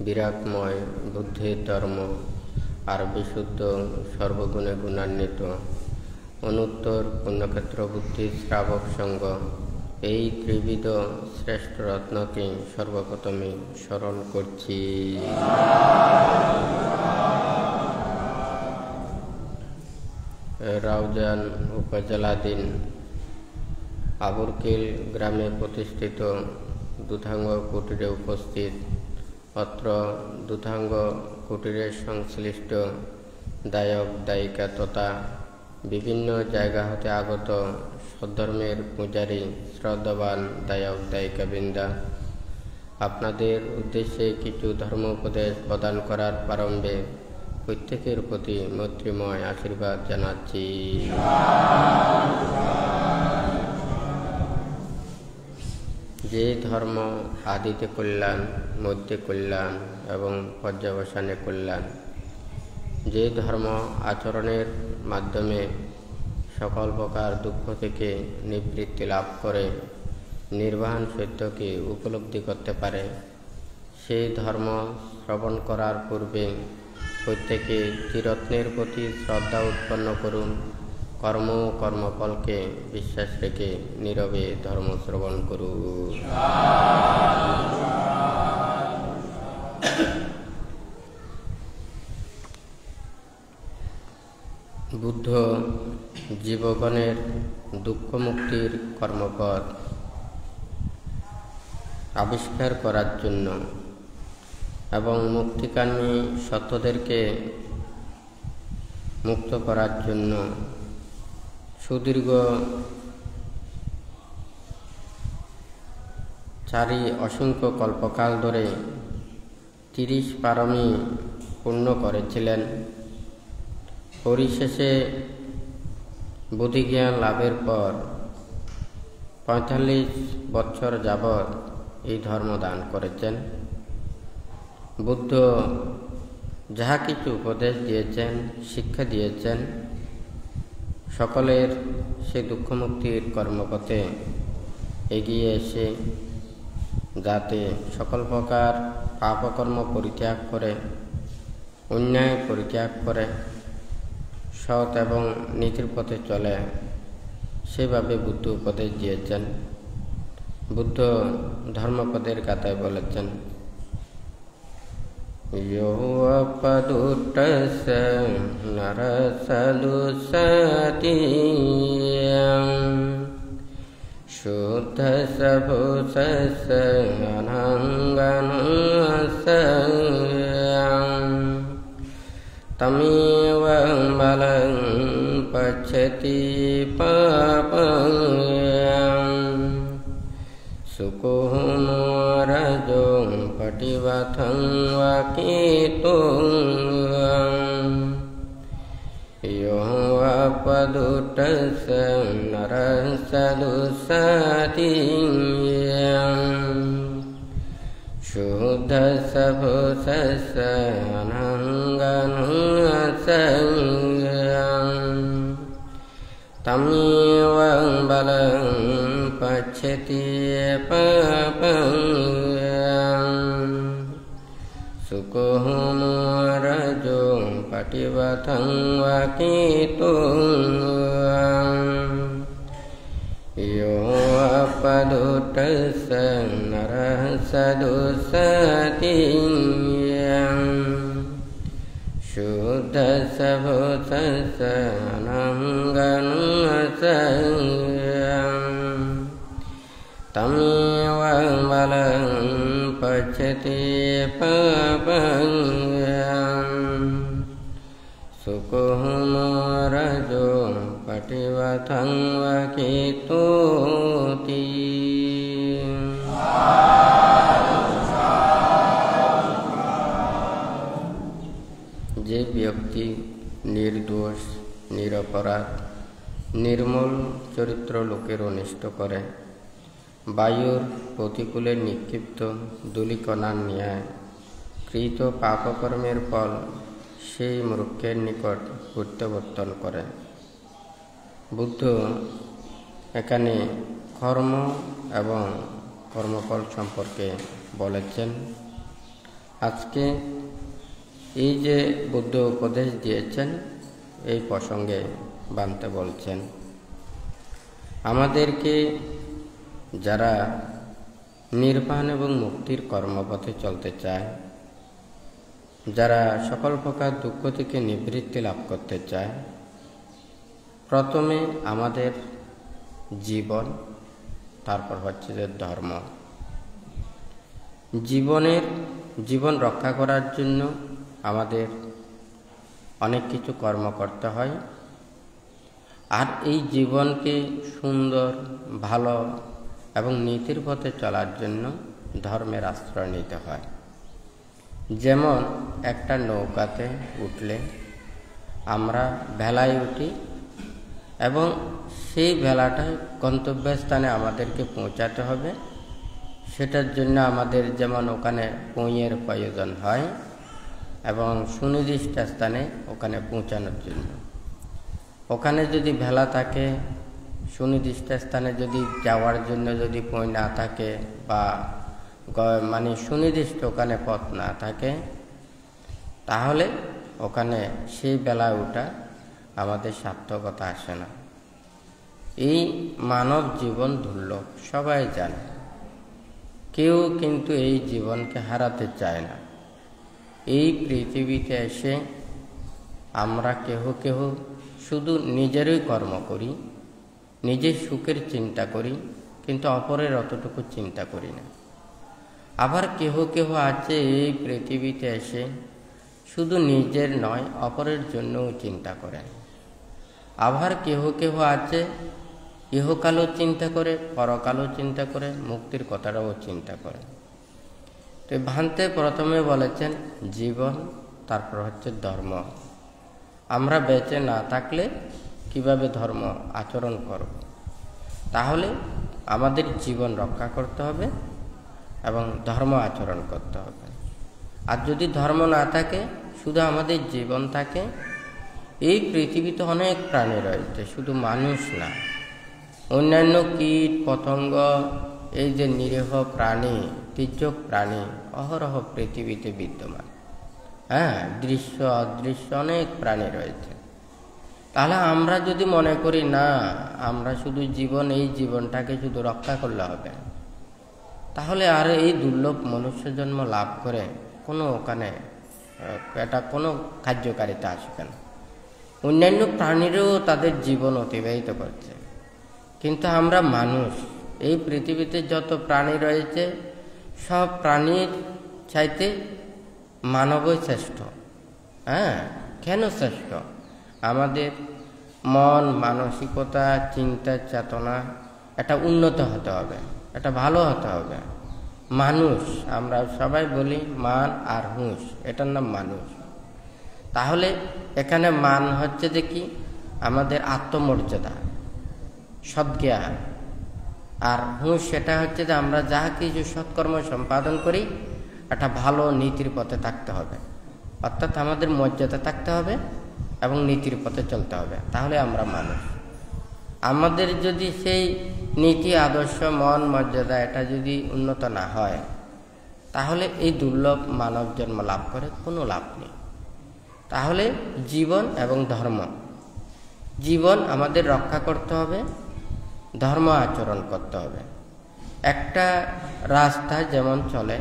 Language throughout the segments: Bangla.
বিরাগময় বুদ্ধির ধর্ম আর বিশুদ্ধ সর্বগুণে গুণান্বিত অনুত্তর পুণ্যক্ষেত্র বুদ্ধি শ্রাবক সঙ্গ এই ত্রিবিধ শ্রেষ্ঠ রত্নকে সর্বপ্রথমে স্মরণ করছি। রাউজান উপজেলাধীন আবুরকিল গ্রামে প্রতিষ্ঠিত দুধাঙ্গ কুটিরে উপস্থিত অত্র দুধাঙ্গ কুটিরের সংশ্লিষ্ট দায়ক দায়িকা তথা বিভিন্ন জায়গা হতে আগত সদ্ধর্মের পূজারী শ্রদ্ধাবান দায়ক দায়িকাবৃন্দা, আপনাদের উদ্দেশ্যে কিছু ধর্ম উপদেশ প্রদান করার প্রারম্ভে প্রত্যেকের প্রতি মৈত্রীময় আশীর্বাদ জানাচ্ছি। যে ধর্ম আদিতে কল্যাণ, মধ্যে কল্যাণ এবং পর্যবসানে কল্যাণ, যে ধর্ম আচরণের মাধ্যমে সকল প্রকার দুঃখ থেকে নিবৃত্তি লাভ করে নির্বাণ সত্যকে উপলব্ধি করতে পারে, সেই ধর্ম শ্রবণ করার পূর্বে প্রত্যেকে ত্রিরত্নের প্রতি শ্রদ্ধা উৎপন্ন করুন। কর্ম কর্মফলকে বিশ্বাস রেখে নীরবে ধর্ম শ্রবণ করুন। বুদ্ধ জীবগণের দুঃখ মুক্তির কর্মপথ আবিষ্কার করার জন্য এবং মুক্তিকামী সত্যদেরকে মুক্ত করার জন্য সুদীর্ঘ 4 অসংখ্য কল্পকাল ধরে 30 পারমী পূর্ণ করেছিলেন। পরিশেষে বুদ্ধিজ্ঞান লাভের পর 45 বছর যাবৎ এই ধর্ম দান করেছেন। বুদ্ধ যাহা কিছু উপদেশ দিয়েছেন, শিক্ষা দিয়েছেন, সকলের সে দুঃখমুক্তির কর্মপথে এগিয়ে এসে যাতে সকল প্রকার পাপকর্ম পরিত্যাগ করে, অন্যায় পরিত্যাগ করে সৎ এবং নীতির পথে চলে, সেভাবে বুদ্ধ উপদেশ দিয়েছেন। বুদ্ধ ধর্মপদের গাথায় বলেছেন, यो अपदुट्टस्य नरसदुसतीयं शुद्धस्य भूषस्य अनङ्गनस्य तमेव बलं पश्यति पापं सुकुमारजो पटिवथं वाकितुं यो अपदुट्टस्य नरसदुसतीयं शुद्धस्य भूषस्य अनङ्गनस्य तमेव बलं पश्यति पापं सुकुमारजो पटिवथं वाकितुं यो अपदुट्टस्य नरसदुसतीयं शुद्धस्य भूषस्य अनङ्गनस्य तमेव बलं पश्यति पापं सुकुमारजो पटिवथं वाकितुति। যে ব্যক্তি নির্দোষ, নিরপরাধ, নির্মল চরিত্র লোকের অনিষ্ট করে, বায়ুর প্রতিকূলে নিক্ষিপ্ত ধূলিকণার ন্যায় কৃত পাপকর্মের ফল সেই মূর্খের নিকট প্রত্যাবর্তন করে। বুদ্ধ এখানে কর্ম এবং কর্মফল সম্পর্কে বলেছেন। আজকে এই যে বুদ্ধ উপদেশ দিয়েছেন এই প্রসঙ্গে বানতে বলছেন, আমাদেরকে যারা নির্বাণ এবং মুক্তির কর্মপথে চলতে চায়, যারা সকল প্রকার দুঃখ থেকে নিবৃত্তি লাভ করতে চায়, প্রথমে আমাদের জীবন, তারপর হচ্ছে যে ধর্ম। জীবন রক্ষা করার জন্য আমাদের অনেক কিছু কর্ম করতে হয়, আর এই জীবনকে সুন্দর, ভালো এবং নীতির পথে চলার জন্য ধর্মের আশ্রয় নিতে হয়। যেমন একটা নৌকাতে উঠলে আমরা ভেলায় উঠি এবং সেই ভেলাটায় গন্তব্যস্থানে আমাদেরকে পৌঁছাতে হবে। সেটার জন্য আমাদের যেমন ওখানে পইয়ের প্রয়োজন হয় এবং সুনির্দিষ্ট স্থানে ওখানে পৌঁছানোর জন্য, ওখানে যদি ভেলা থাকে, সুনির্দিষ্ট স্থানে যদি যাওয়ার জন্য যদি পই না থাকে বা মানে সুনির্দিষ্ট ওখানে পথ না থাকে, তাহলে ওখানে সেই বেলায় ওঠা আমাদের সার্থকতা আসে না। এই মানব জীবন দুর্লভ, সবাই জানে। কেউ কিন্তু এই জীবনকে হারাতে চায় না। এই পৃথিবীতে এসে আমরা কেহ শুধু নিজেরই কর্ম করি, নিজের সুখের চিন্তা করি, কিন্তু অপরের অতটুকু চিন্তা করি না। আবার কেহ আছে এই পৃথিবীতে এসে শুধু নিজের নয় অপরের জন্যও চিন্তা করে। আবার কেহ আছে ইহকালও চিন্তা করে, পরকালও চিন্তা করে, মুক্তির কথাটাও চিন্তা করে। তো ভান্তে প্রথমে বলেছেন জীবন, তারপর হচ্ছে ধর্ম। আমরা বেঁচে না থাকলে কিভাবে ধর্ম আচরণ করব? তাহলে আমাদের জীবন রক্ষা করতে হবে এবং ধর্ম আচরণ করতে হবে। আর যদি ধর্ম না থাকে, শুধু আমাদের জীবন থাকে, এই পৃথিবীতে অনেক প্রাণী রয়েছে, শুধু মানুষ না, অন্যান্য কীট পতঙ্গ, এই যে নিরীহ প্রাণী, তির্যক প্রাণী অহরহ পৃথিবীতে বিদ্যমান। দৃশ্য অদৃশ্য অনেক প্রাণী রয়েছে। তাহলে আমরা যদি মনে করি না আমরা শুধু এই জীবনটাকে শুধু রক্ষা করলে হবে, তাহলে আর এই দুর্লভ মনুষ্য জন্ম লাভ করে এটা কোনো কার্যকারিতা আসবে না। অন্যান্য প্রাণীরও তাদের জীবন অতিবাহিত করছে, কিন্তু আমরা মানুষ, এই পৃথিবীতে যত প্রাণী রয়েছে সব প্রাণীর চাইতে মানবই শ্রেষ্ঠ। কেন শ্রেষ্ঠ? আমাদের মন, মানসিকতা, চিন্তা, চেতনা এটা উন্নত হতে হবে, এটা ভালো হতে হবে। মানুষ, আমরা সবাই বলি মান আর হুঁশ, এটার নাম মানুষ। তাহলে এখানে মান হচ্ছে যে কি, আমাদের আত্মমর্যাদা, সদ্জ্ঞান, আর হুঁশ সেটা হচ্ছে যে আমরা যা কিছু সৎকর্ম সম্পাদন করি একটা ভালো নীতির পথে থাকতে হবে, অর্থাৎ আমাদের মর্যাদা থাকতে হবে এবং নীতির পথে চলতে হবে, তাহলে আমরা মানুষ। আমাদের যদি সেই নীতি, আদর্শ, মন, মর্যাদা এটা যদি উন্নত না হয়, তাহলে এই দুর্লভ মানব জন্ম লাভ করে কোনো লাভ নেই। তাহলে জীবন এবং ধর্ম, জীবন আমাদের রক্ষা করতে হবে, ধর্ম আচরণ করতে হবে। একটা রাস্তা যেমন চলে,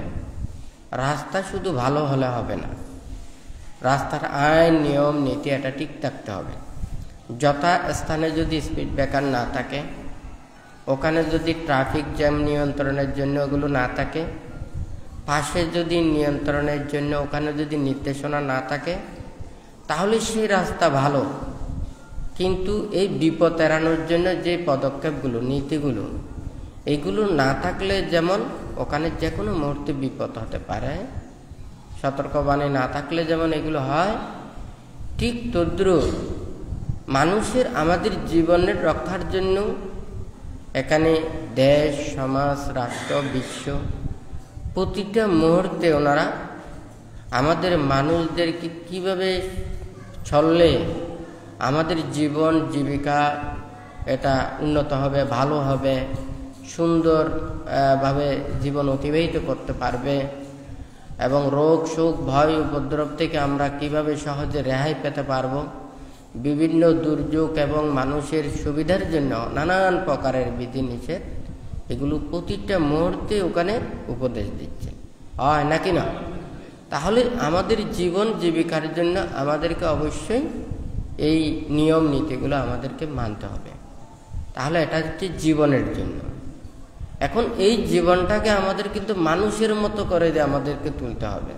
রাস্তা শুধু ভালো হলে হবে না, রাস্তার আইন, নিয়ম, নীতি এটা ঠিক থাকতে হবে। যথা স্থানে যদি স্পিড ব্রেকার না থাকে, ওখানে যদি ট্রাফিক জ্যাম নিয়ন্ত্রণের জন্য ওগুলো না থাকে, পাশে যদি নিয়ন্ত্রণের জন্য ওখানে যদি নির্দেশনা না থাকে, তাহলে সেই রাস্তা ভালো। কিন্তু এই বিপদ এড়ানোর জন্য যে পদক্ষেপগুলো, নীতিগুলো, এইগুলো না থাকলে যেমন ওখানে যে কোনো মুহূর্তে বিপদ হতে পারে, সতর্কবাণী না থাকলে যেমন এগুলো হয়, ঠিক তদ্রুপ মানুষের আমাদের জীবনের রক্ষার জন্য এখানে দেশ, সমাজ, রাষ্ট্র, বিশ্ব প্রতিটা মুহূর্তে ওনারা আমাদের মানুষদেরকে কিভাবে চললে আমাদের জীবন জীবিকা এটা উন্নত হবে, ভালো হবে, সুন্দরভাবে জীবন অতিবাহিত করতে পারবে, এবং রোগ শোক ভয় উপদ্রব থেকে আমরা কিভাবে সহজে রেহাই পেতে পারবো, বিভিন্ন দুর্যোগ এবং মানুষের সুবিধার জন্য নানান প্রকারের বিধিনিষেধ, এগুলো প্রতিটা মুহূর্তে ওখানে উপদেশ দিচ্ছে, হয় নাকি না? তাহলে আমাদের জীবন জীবিকার জন্য আমাদেরকে অবশ্যই এই নিয়ম নীতিগুলো আমাদেরকে মানতে হবে। তাহলে এটা হচ্ছে জীবনের জন্য। এখন এই জীবনটাকে আমাদের কিন্তু মানুষের মতো করে আমাদেরকে তুলতে হবে।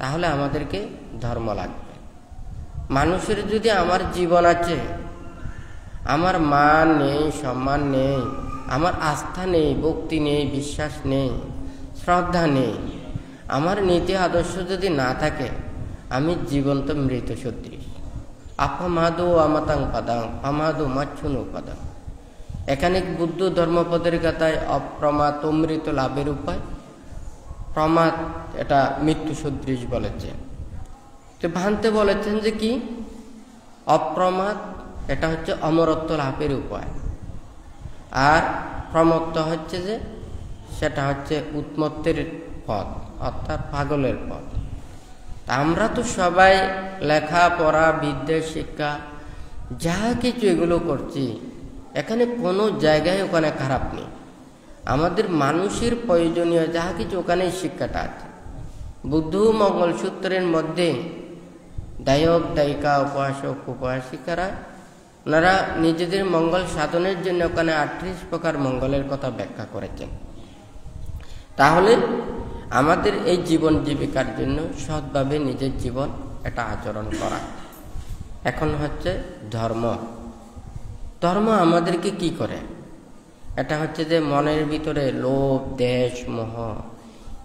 তাহলে আমাদেরকে ধর্ম লাগবে। মানুষের যদি আমার জীবন আছে, আমার মান নেই, সম্মান নেই, আমার আস্থা নেই, ভক্তি নেই, বিশ্বাস নেই, শ্রদ্ধা নেই, আমার নীতি আদর্শ যদি না থাকে, আমি জীবন্ত মৃত সদৃশ। আপামাদু আমাতাং পাদাং পামাদু মাচ্ছুন পাদাং। এখানে বুদ্ধ ধর্মপদের কথায় অপ্রমাদ অমৃত লাভের উপায়। প্রমাদ এটা মৃত্যু সদৃশ বলেছেন। তো ভান্তে বলেছেন যে কি অপ্রমাদ এটা হচ্ছে অমরত্ব লাভের উপায়, আর প্রমত্ত হচ্ছে যে সেটা হচ্ছে উন্মত্তের পথ, অর্থাৎ পাগলের পথ। আমরা তো সবাই লেখাপড়া বিদ্যা শিক্ষা যা কিছু এগুলো করছি, এখানে কোনো জায়গায় ওখানে খারাপ নেই। আমাদের মানুষের প্রয়োজনীয় যা কিছু ওখানে শিক্ষাটা আছে। বুদ্ধ মঙ্গলসূত্রের মধ্যে দায়ক দায়িকা উপাসক উপাসিকারা ওনারা নিজেদের মঙ্গল সাধনের জন্য ওখানে 38 প্রকার মঙ্গলের কথা ব্যাখ্যা করেছেন। তাহলে আমাদের এই জীবন জীবিকার জন্য সৎভাবে নিজের জীবন এটা আচরণ করা। এখন হচ্ছে ধর্ম। ধর্ম আমাদেরকে কি করে? এটা হচ্ছে যে মনের ভিতরে লোভ দেশ মোহ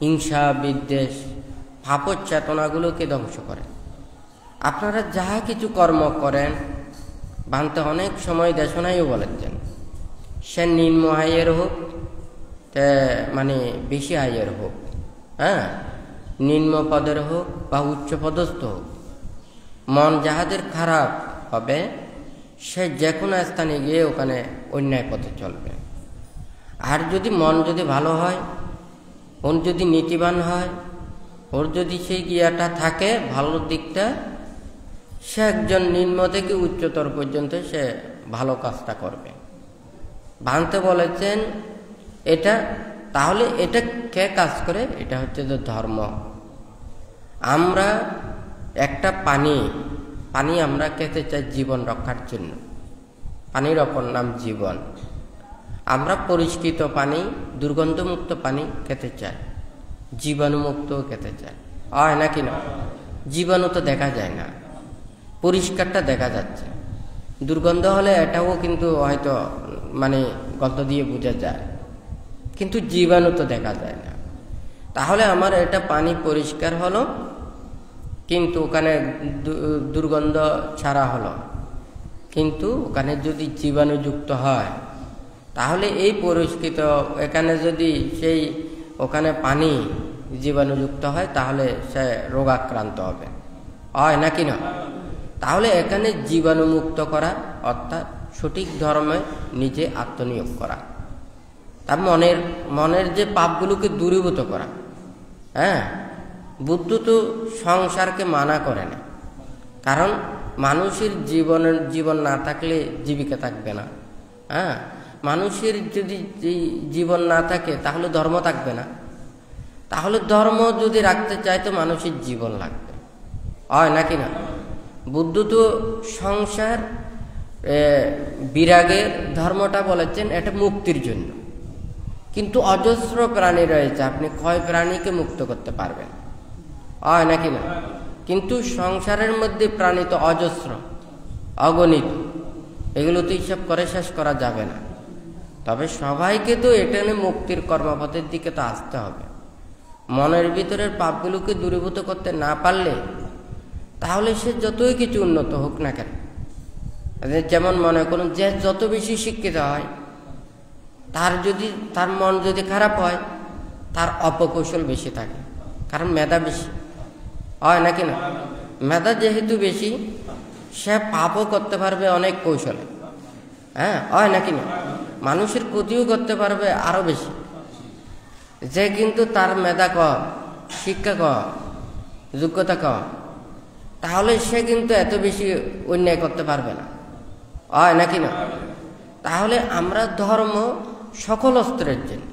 হিংসা বিদ্বেষ পাপর চেতনাগুলোকে ধ্বংস করে। আপনারা যা কিছু কর্ম করেন, বানতে অনেক সময় দেশনাইও বলেছেন, সে নিম্ন আয়ের হোক মানে বেশি আয়ের হোক, হ্যাঁ, নিম্ন পদের হোক বা উচ্চ পদস্থ হোক, মন যাহাদের খারাপ হবে সে যে কোনো স্থানে গিয়ে ওখানে অন্যায় পথে চলবে। আর যদি মন যদি ভালো হয়, ওর যদি নীতিবান হয়, ওর যদি সেই গিয়াটা থাকে ভালো দিকটা, সে একজন নিম্ন থেকে উচ্চতর পর্যন্ত সে ভালো কাজটা করবে। ভাঙতে বলেছেন এটা। তাহলে এটা কে কাজ করে? এটা হচ্ছে যে ধর্ম। আমরা একটা পানি আমরা খেতে চাই জীবন রক্ষার জন্য। পানির অপর নাম জীবন। আমরা পরিষ্কৃত পানি, দুর্গন্ধমুক্ত পানি খেতে চাই, জীবাণুমুক্ত খেতে চাই, হয় নাকি না? জীবাণু তো দেখা যায় না, পরিষ্কারটা দেখা যাচ্ছে। দুর্গন্ধ হলে এটাও কিন্তু হয়তো মানে গন্ধ দিয়ে বোঝা যায়, কিন্তু জীবাণু তো দেখা যায় না। তাহলে আমার এটা পানি পরিষ্কার হলো, কিন্তু ওখানে দুর্গন্ধ ছাড়া হলো, কিন্তু ওখানে যদি জীবাণুযুক্ত হয়, তাহলে এই পরিষ্কৃত এখানে যদি সেই ওখানে পানি জীবাণুযুক্ত হয়, তাহলে সে রোগাক্রান্ত হবে, হয় নাকি না? তাহলে এখানে জীবাণুমুক্ত করা অর্থাৎ সঠিক ধর্মে নিজে আত্মনিয়োগ করা, তার মনের যে পাপগুলোকে দূরীভূত করা। হ্যাঁ, বুদ্ধ তো সংসারকে মানা করে না, কারণ মানুষের জীবন না থাকলে জীবিকা থাকবে না। হ্যাঁ, মানুষের যদি জীবন না থাকে তাহলে ধর্ম থাকবে না। তাহলে ধর্ম যদি রাখতে চায় তো মানুষের জীবন লাগবে, হয় নাকি না? বুদ্ধ তো সংসার বিরাগের ধর্মটা বলেছেন এটা মুক্তির জন্য, কিন্তু অজস্র প্রাণী রয়েছে, আপনি কয় প্রাণীকে মুক্ত করতে পারবেন, হয় নাকি না? কিন্তু সংসারের মধ্যে প্রাণী তো অজস্র অগণিত, এগুলো তো হিসাব করে শেষ করা যাবে না। তবে সবাইকে তো এটা মুক্তির কর্মপথের দিকে তো আসতে হবে। মনের ভিতরের পাপগুলোকে দূরীভূত করতে না পারলে তাহলে সে যতই কিছু উন্নত হোক না কেন, যেমন মনে করুন যে যত বেশি শিক্ষিত হয়, তার মন যদি খারাপ হয়, তার অপকৌশল বেশি থাকে, কারণ মেধা বেশি, হয় নাকি না? মেধা যেহেতু বেশি, সে পাপও করতে পারবে অনেক কৌশলে, হ্যাঁ, হয় নাকি না? মানুষের ক্ষতিও করতে পারবে আরো বেশি। যে কিন্তু তার মেধা কম, শিক্ষা কম, যোগ্যতা কম, তাহলে সে কিন্তু এত বেশি অন্যায় করতে পারবে না, হয় নাকি না? তাহলে আমরা ধর্ম সকল স্তরের জন্য,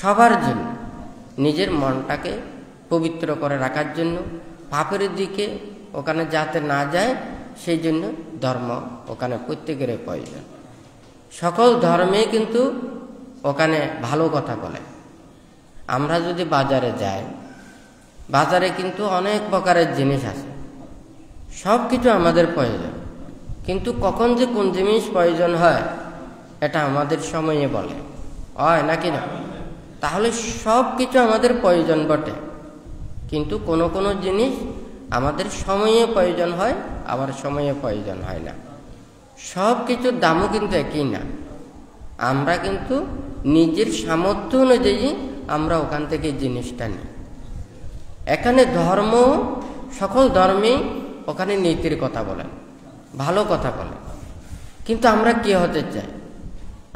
সবার জন্য, নিজের মনটাকে পবিত্র করে রাখার জন্য, পাপের দিকে ওখানে যাতে না যায় সেই জন্য ধর্ম ওখানে প্রত্যেকের প্রয়োজন। সকল ধর্মে কিন্তু ওখানে ভালো কথা বলে। আমরা যদি বাজারে যাই, বাজারে কিন্তু অনেক প্রকারের জিনিস আছে, সব কিছু আমাদের প্রয়োজন, কিন্তু কখন যে কোন জিনিস প্রয়োজন হয় এটা আমাদের সময়ে বলে, হয় নাকি না? তাহলে সব কিছু আমাদের প্রয়োজন বটে, কিন্তু কোনো কোনো জিনিস আমাদের সময়ে প্রয়োজন হয়, আবার সময়ে প্রয়োজন হয় না। সব কিছুর দামও কিন্তু একই না। আমরা কিন্তু নিজের সামর্থ্য অনুযায়ী আমরা ওখান থেকে জিনিসটা নিই। এখানে ধর্ম, সকল ধর্মে ওখানে নীতির কথা বলেন, ভালো কথা বলেন, কিন্তু আমরা কি হতে চাই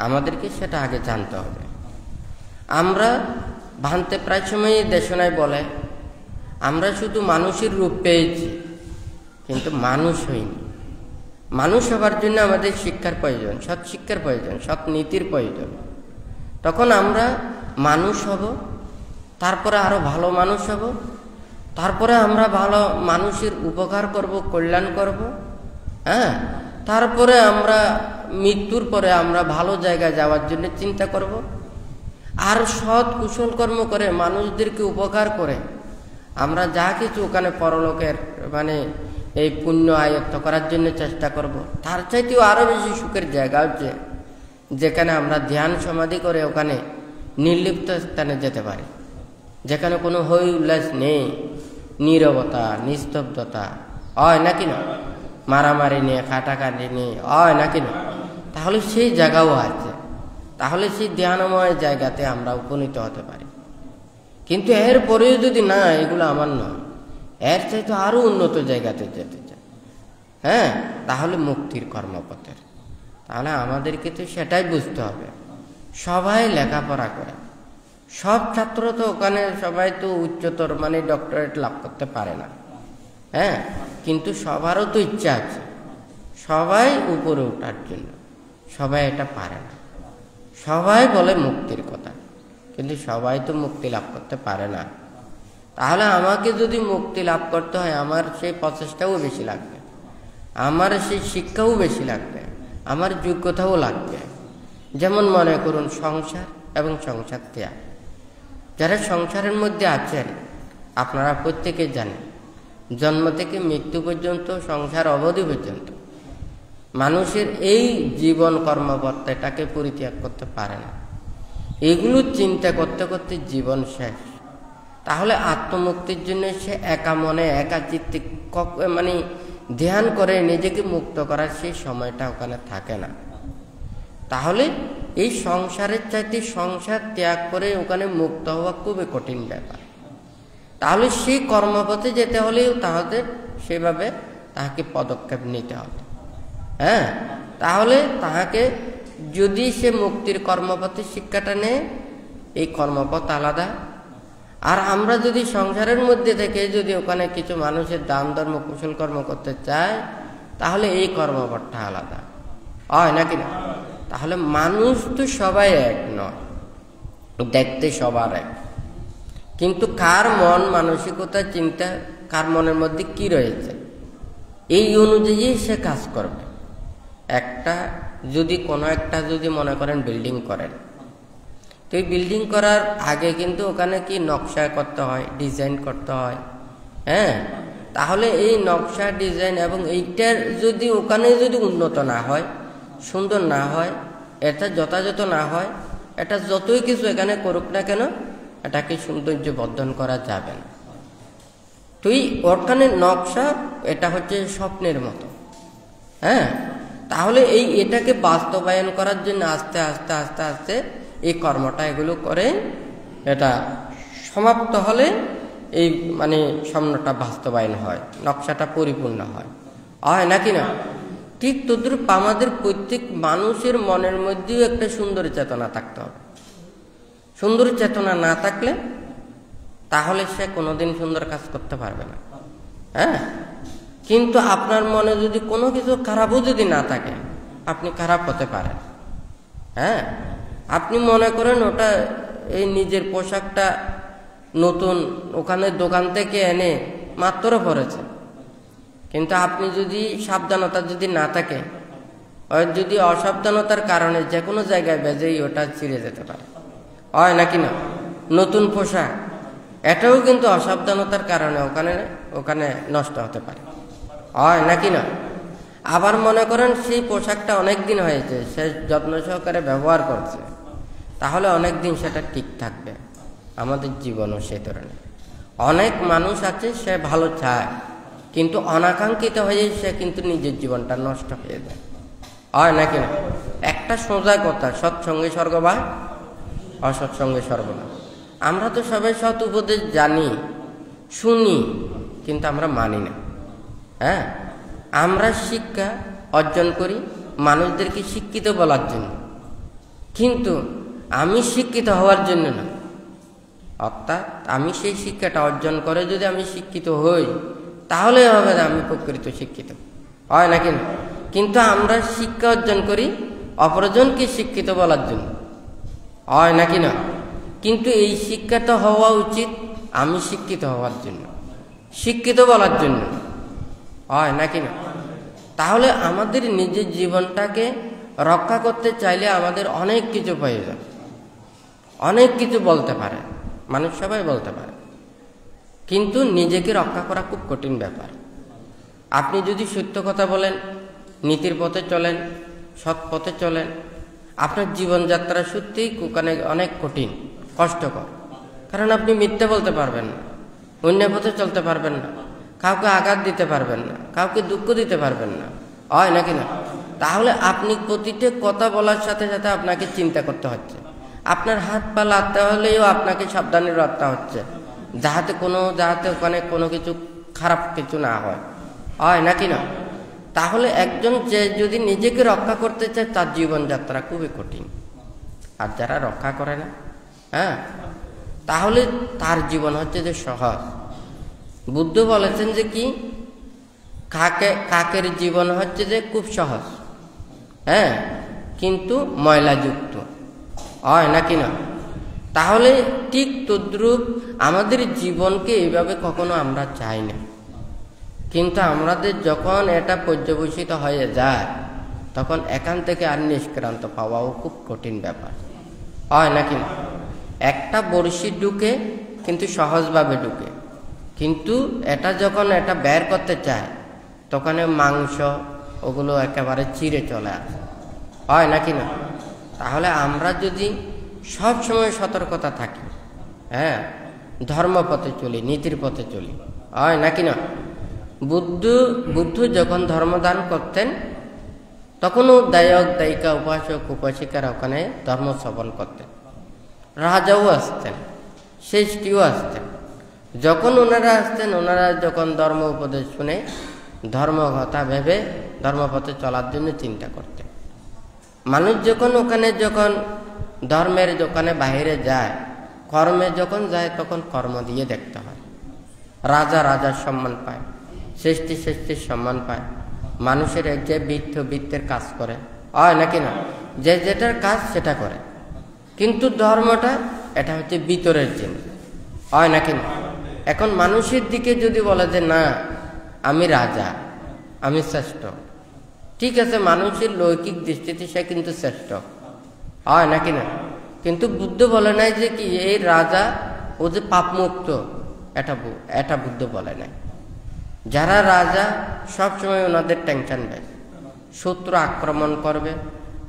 আমাদেরকে সেটা আগে জানতে হবে। আমরা ভান্তে প্রায় সময় দেশনায় বলে আমরা শুধু মানুষের রূপ পেয়েছি, কিন্তু মানুষ হইনি। মানুষ হবার জন্য আমাদের শিক্ষার প্রয়োজন, সৎ শিক্ষার প্রয়োজন, সৎ নীতির প্রয়োজন। তখন আমরা মানুষ হব, তারপরে আরো ভালো মানুষ হব, তারপরে আমরা ভালো মানুষের উপকার করব, কল্যাণ করব। হ্যাঁ, তারপরে আমরা মৃত্যুর পরে আমরা ভালো জায়গায় যাওয়ার জন্য চিন্তা করব। আর সৎ কুশল কর্ম করে মানুষদেরকে উপকার করে আমরা যা কিছু ওখানে পরলোকের মানে এই পুণ্য আয়ত্ত করার জন্য চেষ্টা করব। তার চাইতেও আরো বেশি সুখের জায়গা হচ্ছে যেখানে আমরা ধ্যান সমাধি করে ওখানে নির্লিপ্ত স্থানে যেতে পারি, যেখানে কোনো হই উল্লাস নেই, নীরবতা, নিস্তব্ধতা, হয় নাকি না? মারামারি নেই, কাটাকাটি নেই, হয় নাকি না? তাহলে সেই জায়গাও আছে, তাহলে সেই ধ্যানময় জায়গাতে আমরা উপনীত হতে পারি। কিন্তু এরপরেও যদি না, এগুলো আমার নয়, এর চাইতে আরো উন্নত জায়গাতে যেতে চাই, হ্যাঁ, তাহলে মুক্তির কর্মপথের। তাহলে আমাদেরকে তো সেটাই বুঝতে হবে। সবাই লেখাপড়া করে, সব ছাত্র তো ওখানে সবাই তো উচ্চতর মানে ডক্টরেট লাভ করতে পারে না, হ্যাঁ, কিন্তু সবারও তো ইচ্ছা আছে সবাই উপরে ওঠার জন্য, সবাই এটা পারে না। সবাই বলে মুক্তির কথা, কিন্তু সবাই তো মুক্তি লাভ করতে পারে না। তাহলে আমাকে যদি মুক্তি লাভ করতে হয়, আমার সেই প্রচেষ্টাও বেশি লাগবে, আমার সেই শিক্ষাও বেশি লাগবে, আমার যোগ্যতাও লাগবে। যেমন মনে করুন সংসার এবং সংসার ত্যাগ। যারা সংসারের মধ্যে আছেন আপনারা প্রত্যেকে জানেন, জন্ম থেকে মৃত্যু পর্যন্ত, সংসার অবধি পর্যন্ত মানুষের এই জীবন কর্মপথ এটাকে পরিত্যাগ করতে পারে না। এগুলো চিন্তা করতে করতে জীবন শেষ। তাহলে আত্মমুক্তির জন্য সে একা মনে একা চিত্তে মানে ধ্যান করে নিজেকে মুক্ত করার সেই সময়টা ওখানে থাকে না। তাহলে এই সংসারের চাইতে সংসার ত্যাগ করে ওখানে মুক্ত হওয়া খুবই কঠিন ব্যাপার। তাহলে সেই কর্মপথে যেতে হলেও তাদের সেভাবে তাহাকে পদক্ষেপ নিতে হবে, হ্যাঁ। তাহলে তাহাকে যদি সে মুক্তির কর্মপথে শিক্ষাটা নেয়, এই কর্মপথ আলাদা। আর আমরা যদি সংসারের মধ্যে থেকে যদি ওখানে কিছু মানুষের দান ধর্ম কুশল কর্ম করতে চায়, তাহলে এই কর্মপথটা আলাদা, হয় নাকি না? তাহলে মানুষ তো সবাই এক নয়, দেখতে সবার এক, কিন্তু কার মন মানসিকতা চিন্তা কার মনের মধ্যে কি রয়েছে এই অনুযায়ী সে কাজ করবে। একটা যদি কোনো একটা যদি মনে করেন বিল্ডিং করেন, তো এই বিল্ডিং করার আগে কিন্তু ওখানে কি নকশা করতে হয়, ডিজাইন করতে হয়, হ্যাঁ। তাহলে এই নকশা ডিজাইন এবং এইটার যদি ওখানে যদি উন্নত না হয়, সুন্দর না হয়, এটা যথাযথ না হয়, এটা যতই কিছু এখানে করুক না কেন এটাকে সৌন্দর্য বর্ধন করা যাবে না। তো এই ওখানে নকশা এটা হচ্ছে স্বপ্নের মতো, হ্যাঁ। তাহলে এটাকে বাস্তবায়ন করার জন্য আস্তে আস্তে আস্তে আস্তে এই কর্মটা এগুলো করে এটা সমাপ্ত হলে এই মানে স্বপ্নটা বাস্তবায়ন হয়, নকশাটা পরিপূর্ণ হয়, হয় নাকি না? ঠিক তদ্রূপ আমাদের প্রত্যেক মানুষের মনের মধ্যেও একটা সুন্দর চেতনা থাকতে হবে। সুন্দর চেতনা না থাকলে তাহলে সে কোনোদিন সুন্দর কাজ করতে পারবে না। হ্যাঁ, কিন্তু আপনার মনে যদি কোনো কিছু খারাপও যদি না থাকে, আপনি খারাপ হতে পারেন। হ্যাঁ, আপনি মনে করেন ওটা এই নিজের পোশাকটা নতুন ওখানে দোকান থেকে এনে মাত্র পরেছে, কিন্তু আপনি যদি সাবধানতা যদি না থাকে, যদি অসাবধানতার কারণে যে কোনো জায়গায় বেজেই ওটা ছিঁড়ে যেতে পারে, হয় নাকি না? নতুন পোশাক, এটাও কিন্তু অসাবধানতার কারণে ওখানে নষ্ট হতে পারে, হয় নাকি না? আবার মনে করেন সেই পোশাকটা অনেক দিন হয়েছে, সে যত্ন সহকারে ব্যবহার করছে, তাহলে অনেক দিন সেটা ঠিক থাকবে। আমাদের জীবনও সেই ধরনের অনেক মানুষ আছে, সে ভালো চায়, কিন্তু অনাকাঙ্ক্ষিত হয়ে সে কিন্তু নিজের জীবনটা নষ্ট হয়ে যায়, হয় নাকি না? একটা সোজা কথা, সৎসঙ্গে স্বর্গবাস, অসৎসঙ্গে সর্বনাশ। আমরা তো সবাই সৎ উপদেশ জানি, শুনি, কিন্তু আমরা মানি না। হ্যাঁ, আমরা শিক্ষা অর্জন করি মানুষদেরকে শিক্ষিত বলার জন্য, কিন্তু আমি শিক্ষিত হওয়ার জন্য না। অর্থাৎ আমি সেই শিক্ষাটা অর্জন করে যদি আমি শিক্ষিত হই, তাহলে হবে না আমি প্রকৃত শিক্ষিত, হয় নাকি না? কিন্তু আমরা শিক্ষা অর্জন করি অপরজনকে শিক্ষিত বলার জন্য, হয় নাকি না? কিন্তু এই শিক্ষাটা হওয়া উচিত আমি শিক্ষিত হওয়ার জন্য, শিক্ষিত বলার জন্য, হয় নাকি না? তাহলে আমাদের নিজের জীবনটাকে রক্ষা করতে চাইলে আমাদের অনেক কিছু প্রয়োজন, অনেক কিছু বলতে পারে মানুষ, সবাই বলতে পারে, কিন্তু নিজেকে রক্ষা করা খুব কঠিন ব্যাপার। আপনি যদি সত্য কথা বলেন, নীতির পথে চলেন, সৎ পথে চলেন, আপনার জীবনযাত্রা সত্যিই অনেক কঠিন, কষ্টকর। কারণ আপনি মিথ্যে বলতে পারবেন না, অন্যের পথে চলতে পারবেন না, কাউকে আঘাত দিতে পারবেন না, কাউকে দুঃখ দিতে পারবেন না, হয় নাকি না? তাহলে আপনি প্রতিটা কথা বলার সাথে সাথে আপনাকে চিন্তা করতে হচ্ছে, আপনার হাত পা লাগতে হলেও আপনাকে সাবধানে রাখতে হচ্ছে, যাতে ওখানে কোনো কিছু খারাপ কিছু না হয়, হয় নাকি না? তাহলে একজন যে যদি নিজেকে রক্ষা করতে চায়, তার জীবনযাত্রা খুবই কঠিন। আর যারা রক্ষা করে না, হ্যাঁ, তাহলে তার জীবন হচ্ছে যে সহজ। বুদ্ধ বলেছেন যে কি, কাকের জীবন হচ্ছে যে খুব সহজ, হ্যাঁ, কিন্তু ময়লাযুক্ত, হয় নাকি না? তাহলে ঠিক তদ্রূপ আমাদের জীবনকে এইভাবে কখনো আমরা চাই না, কিন্তু আমাদের যখন এটা পর্যবসিত হয়ে যায়, তখন এখান থেকে আর নিষ্ক্রান্ত পাওয়াও খুব কঠিন ব্যাপার, হয় নাকি না? একটা বড়শি ঢুকে কিন্তু সহজভাবে ঢুকে, কিন্তু এটা যখন এটা বের করতে চায়, তখন মাংস ওগুলো একেবারে চিরে চলে আসে, হয় নাকি না? তাহলে আমরা যদি সব সময় সতর্কতা থাকি, হ্যাঁ, ধর্মপথে চলি, নীতির পথে চলি, হয় নাকি না? বুদ্ধ যখন ধর্মদান করতেন, তখনও দায়ক দায়িকা, উপাসক উপাসিকারা ওখানে ধর্ম শ্রবণ করতেন, রাজাও আসতেন, শ্রেষ্ঠীও আসতেন। যখন ওনারা আসতেন, ওনারা যখন ধর্ম উপদেশ শুনে ধর্ম কথা ভেবে ধর্মপথে চলার জন্য চিন্তা করতেন। মানুষ যখন ধর্মের দোকানে বাইরে যায়, কর্মে যখন যায়, তখন কর্ম দিয়ে দেখতে হয়। রাজার সম্মান পায়, শ্রেষ্ঠীর সম্মান পায়, মানুষের এক যে বৃত্তের কাজ করে, হয় নাকি না? যে যেটার কাজ সেটা করে, কিন্তু ধর্মটা এটা হচ্ছে ভিতরের জিনিস, হয় নাকি না? এখন মানুষের দিকে যদি বলে যে না আমি রাজা, আমি শ্রেষ্ঠ, ঠিক আছে, মানুষের লৌকিক দৃষ্টিতে সে কিন্তু শ্রেষ্ঠ, হয় নাকি না? কিন্তু বুদ্ধ বলে নাই যে কি এই রাজা ও যে পাপ মুক্ত, এটা বুদ্ধ বলে নাই। যারা রাজা সবসময় ওনাদের টেনশন দেয়, শত্রু আক্রমণ করবে,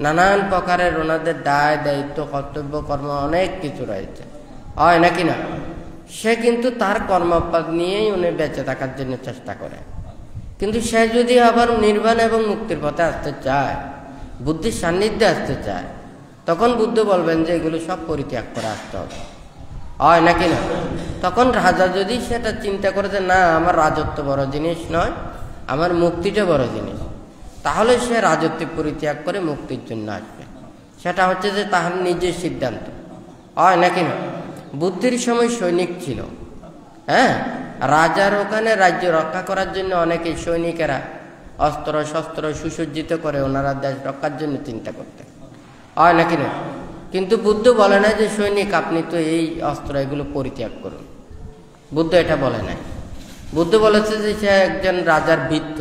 নানান প্রকারের ওনাদের দায় দায়িত্ব কর্তব্য কর্ম অনেক কিছু রয়েছে, হয় নাকি না? সে কিন্তু তার কর্মপদ নিয়েই উনি বেঁচে থাকার জন্য চেষ্টা করে। কিন্তু সে যদি আবার নির্বাণ এবং মুক্তির পথে আসতে চায়, বুদ্ধির সান্নিধ্যে আসতে চায়, তখন বুদ্ধ বলবেন যে এগুলো সব পরিত্যাগ করে আসতে হবে, হয় নাকি না? তখন রাজা যদি সেটা চিন্তা করে যে না আমার রাজত্ব বড় জিনিস নয়, আমার মুক্তিটা বড় জিনিস, তাহলে সে রাজত্ব পরিত্যাগ করে মুক্তির জন্য আসবে। সেটা হচ্ছে যে তার নিজের সিদ্ধান্ত, হয় নাকি না? বুদ্ধির সময় সৈনিক ছিল, হ্যাঁ, রাজার ওখানে রাজ্য রক্ষা করার জন্য অনেকে সৈনিকেরা অস্ত্র শস্ত্র সুসজ্জিত করে ওনারা দেশ রক্ষার জন্য চিন্তা করতেন, হয় নাকি না? কিন্তু বুদ্ধ বলে না যে সৈনিক আপনি তো এই অস্ত্র এগুলো পরিত্যাগ করুন, বুদ্ধ এটা বলে নাই। বুদ্ধ বলেছে যে সে একজন রাজার ভৃত্য,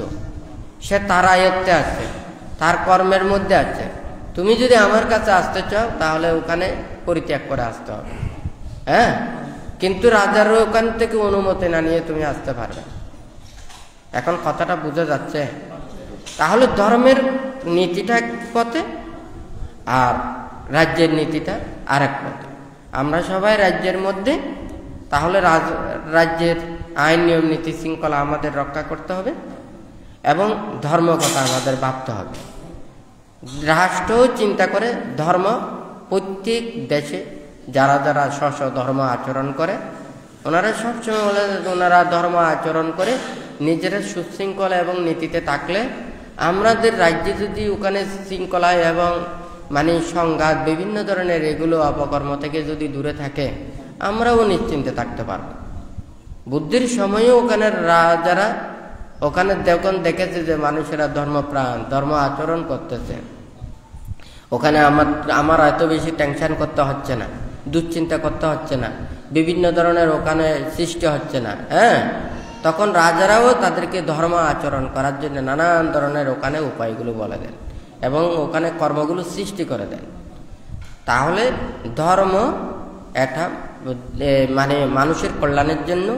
সে তার আয়ত্তে আছে, তার কর্মের মধ্যে আছে। তুমি যদি আমার কাছে আসতে চাও তাহলে ওখানে পরিত্যাগ করে আসতে হবে, হ্যাঁ, কিন্তু রাজার ওখান থেকে অনুমতি না নিয়ে তুমি আসতে পারবে। এখন কথাটা বোঝা যাচ্ছে? তাহলে ধর্মের নীতিটা এক পথে আর রাজ্যের নীতিটা আরেক পথে। আমরা সবাই রাজ্যের মধ্যে, তাহলে রাজ্যের আইন নিয়ম নীতি শৃঙ্খলা আমাদের রক্ষা করতে হবে এবং ধর্ম কথা আমাদের ভাবতে হবে। রাষ্ট্রও চিন্তা করে ধর্ম, প্রত্যেক দেশে যারা যারা স্ব ধর্ম আচরণ করে ওনারা সবসময় বলে ওনারা ধর্ম আচরণ করে নিজেরা সুশৃঙ্খলা এবং নীতিতে থাকলে আমাদের রাজ্যে যদি ওখানে শৃঙ্খলায় এবং সংঘাত বিভিন্ন ধরনের এগুলো অপকর্ম থেকে যদি দূরে থাকে আমরাও নিশ্চিন্তে থাকতে পারব। বুদ্ধির সময়ও ওখানে রাজারা ওখানে যখন দেখেছে যে মানুষেরা ধর্মপ্রাণ ধর্ম আচরণ করতেছে, ওখানে আমার এত বেশি টেনশন করতে হচ্ছে না, দুশ্চিন্তা করতে হচ্ছে না, বিভিন্ন ধরনের ওখানে সৃষ্টি হচ্ছে না, হ্যাঁ, তখন রাজারাও তাদেরকে ধর্ম আচরণ করার জন্য নানান ধরনের ওখানে উপায়গুলো বলে দেন এবং ওখানে কর্মগুলো সৃষ্টি করে দেন। তাহলে ধর্ম এটা মানুষের কল্যাণের জন্য,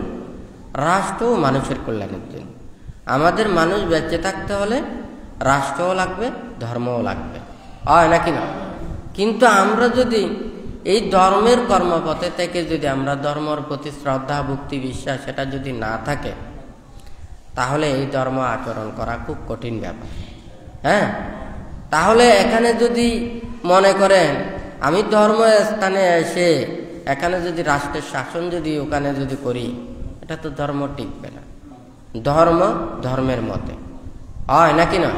রাষ্ট্রও মানুষের কল্যাণের জন্য। আমাদের মানুষ বেঁচে থাকতে হলে রাষ্ট্রও লাগবে, ধর্মও লাগবে, হয় নাকি না? কিন্তু আমরা যদি এই ধর্মের কর্মপথে থেকে যদি আমরা ধর্মের প্রতি শ্রদ্ধা ভক্তি বিশ্বাস এটা যদি না থাকে তাহলে এই ধর্ম আচরণ করা খুব কঠিন ব্যাপার। হ্যাঁ, তাহলে এখানে যদি মনে করেন আমি ধর্ম স্থানে এসে এখানে যদি রাষ্ট্রের শাসন যদি ওখানে যদি করি, এটা তো ধর্ম টিকবে না। ধর্ম ধর্মের মতে, হয় নাকি না?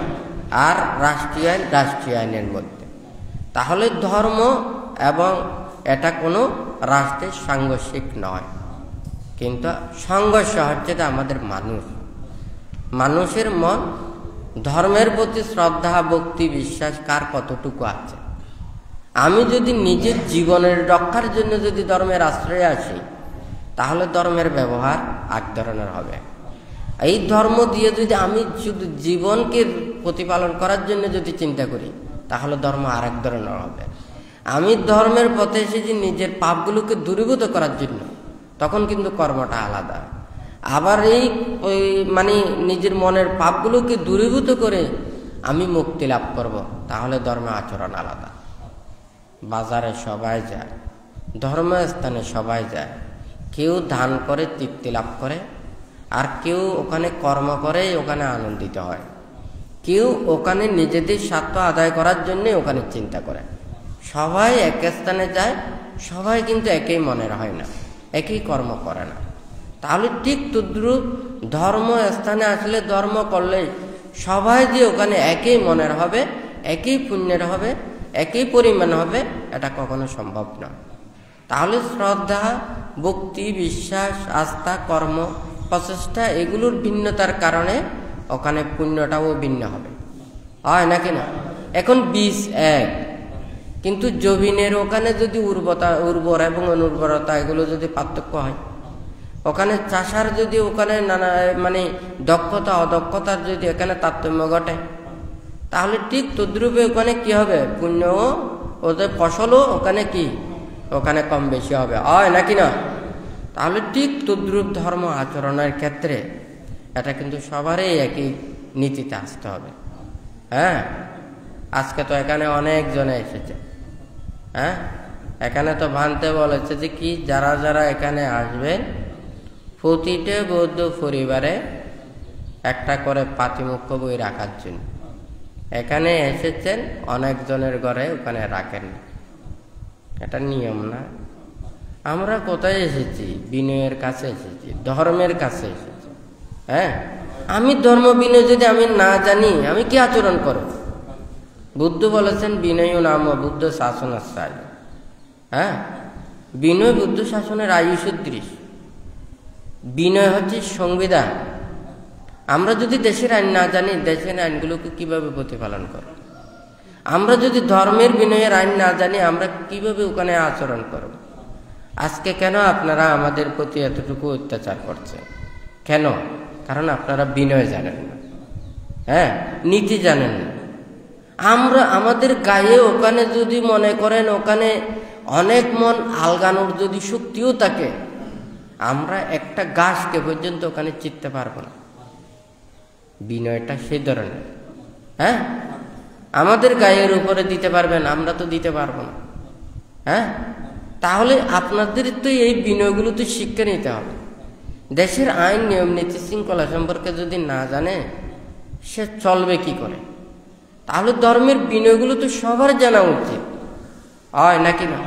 আর রাষ্ট্রীয় আইন রাষ্ট্রীয় আইনের মধ্যে। তাহলে ধর্ম এবং এটা কোনো রাষ্ট্রের সাংঘর্ষিক নয়, কিন্তু সংঘর্ষ হচ্ছে আমাদের মানুষের মন ধর্মের প্রতি শ্রদ্ধা ভক্তি বিশ্বাস কার কতটুকু আছে। আমি যদি নিজের জীবনের রক্ষার জন্য যদি ধর্মের আশ্রয়ে আসি তাহলে ধর্মের ব্যবহার এক ধরনের হবে। এই ধর্ম দিয়ে যদি আমি শুধু জীবনকে প্রতিপালন করার জন্য যদি চিন্তা করি তাহলে ধর্ম আরেক ধরনের হবে। আমি ধর্মের পথে এসেছি নিজের পাপগুলোকে দূরীভূত করার জন্য, তখন কিন্তু কর্মটা আলাদা। আবার এই নিজের মনের পাপগুলোকে দূরীভূত করে আমি মুক্তি লাভ করব, তাহলে ধর্ম আচরণ আলাদা। বাজারে সবাই যায়, ধর্মস্থানে সবাই যায়, কেউ দান করে তৃপ্তি লাভ করে, আর কেউ ওখানে কর্ম করে ওখানে আনন্দিত হয়, কেউ ওখানে নিজেদের স্বার্থ আদায় করার জন্য ওখানে চিন্তা করে। সবাই এক স্থানে যায়, সবাই কিন্তু একই মনের হয় না, একই কর্ম করে না। তাহলে ঠিক তদ্রূপ ধর্ম স্থানে আসলে ধর্ম করলে সবাই যে ওখানে একই মনের হবে, একই পুণ্যের হবে, একই পরিমাণ হবে, এটা কখনো সম্ভব নয়। তাহলে শ্রদ্ধা ভক্তি বিশ্বাস আস্থা কর্ম প্রচেষ্টা এগুলোর ভিন্নতার কারণে ওখানে পুণ্যটাও ভিন্ন হবে, হয় নাকি না? এখন বীজ এক, কিন্তু জমিনের ওখানে যদি উর্বর এবং অনুর্বরতা এগুলো যদি পার্থক্য হয়, ওখানে চাষার যদি ওখানে নানা দক্ষতা অদক্ষতার যদি এখানে তারতম্য ঘটে, তাহলে ঠিক তদ্রূপে ওখানে কি হবে, পুণ্য ওদের ফসলও ওখানে ওখানে কম বেশি হবে, হয় নাকি না? তাহলে ঠিক তদ্রূপ ধর্ম আচরণের ক্ষেত্রে এটা কিন্তু সবারই একই নীতিতে আসতে হবে। হ্যাঁ, আজকে তো এখানে অনেক জনে এসেছে, হ্যাঁ, এখানে তো ভানতে বলেছে যে কি যারা যারা এখানে আসবেন প্রতিটা বৌদ্ধ পরিবারে একটা করে পাতিমুখ্য বই রাখার জন্য। এখানে এসেছেন অনেকজনের ঘরে ওখানে রাখেন, এটা নিয়ম না। আমরা কোথায় এসেছি? বিনয়ের কাছে এসেছি, ধর্মের কাছে এসেছি। হ্যাঁ, আমি ধর্ম বিনয় যদি আমি না জানি আমি কি আচরণ করব? বুদ্ধ বলেছেন বিনয় নাম বুদ্ধ শাসন আশ্রয়। হ্যাঁ, বিনয় বুদ্ধ শাসনের আয়ু সদৃশ। বিনয় হচ্ছে সংবিধান। আমরা যদি দেশের আইন না জানি, দেশের আইনগুলোকে কিভাবে প্রতিপালন করব? আমরা যদি ধর্মের বিনয়ের আইন না জানি, আমরা কিভাবে ওখানে আচরণ করব? আজকে কেন আপনারা আমাদের প্রতি এতটুকু অত্যাচার করছেন? কেন? কারণ আপনারা বিনয় জানেন না, নীতি জানেন না। আমরা আমাদের গায়ে ওখানে যদি মনে করেন ওখানে অনেক মন আলগানোর যদি শক্তিও থাকে, আমরা একটা গাছকে পর্যন্ত ওখানে চিনতে পারবো না। বিনয়টা সেই ধরনের। আমাদের গায়ের উপরে দিতে পারবেন, আমরা তো দিতে পারবো না। তাহলে আপনাদের তো এই বিনয়গুলো তো শিক্ষা নিতে হবে। দেশের আইন, নিয়ম, নীতি, শৃঙ্খলা সম্পর্কে যদি না জানে, সে চলবে কি করে? তাহলে ধর্মের বিনয়গুলো তো সবার জানা উচিত, হয় নাকি না?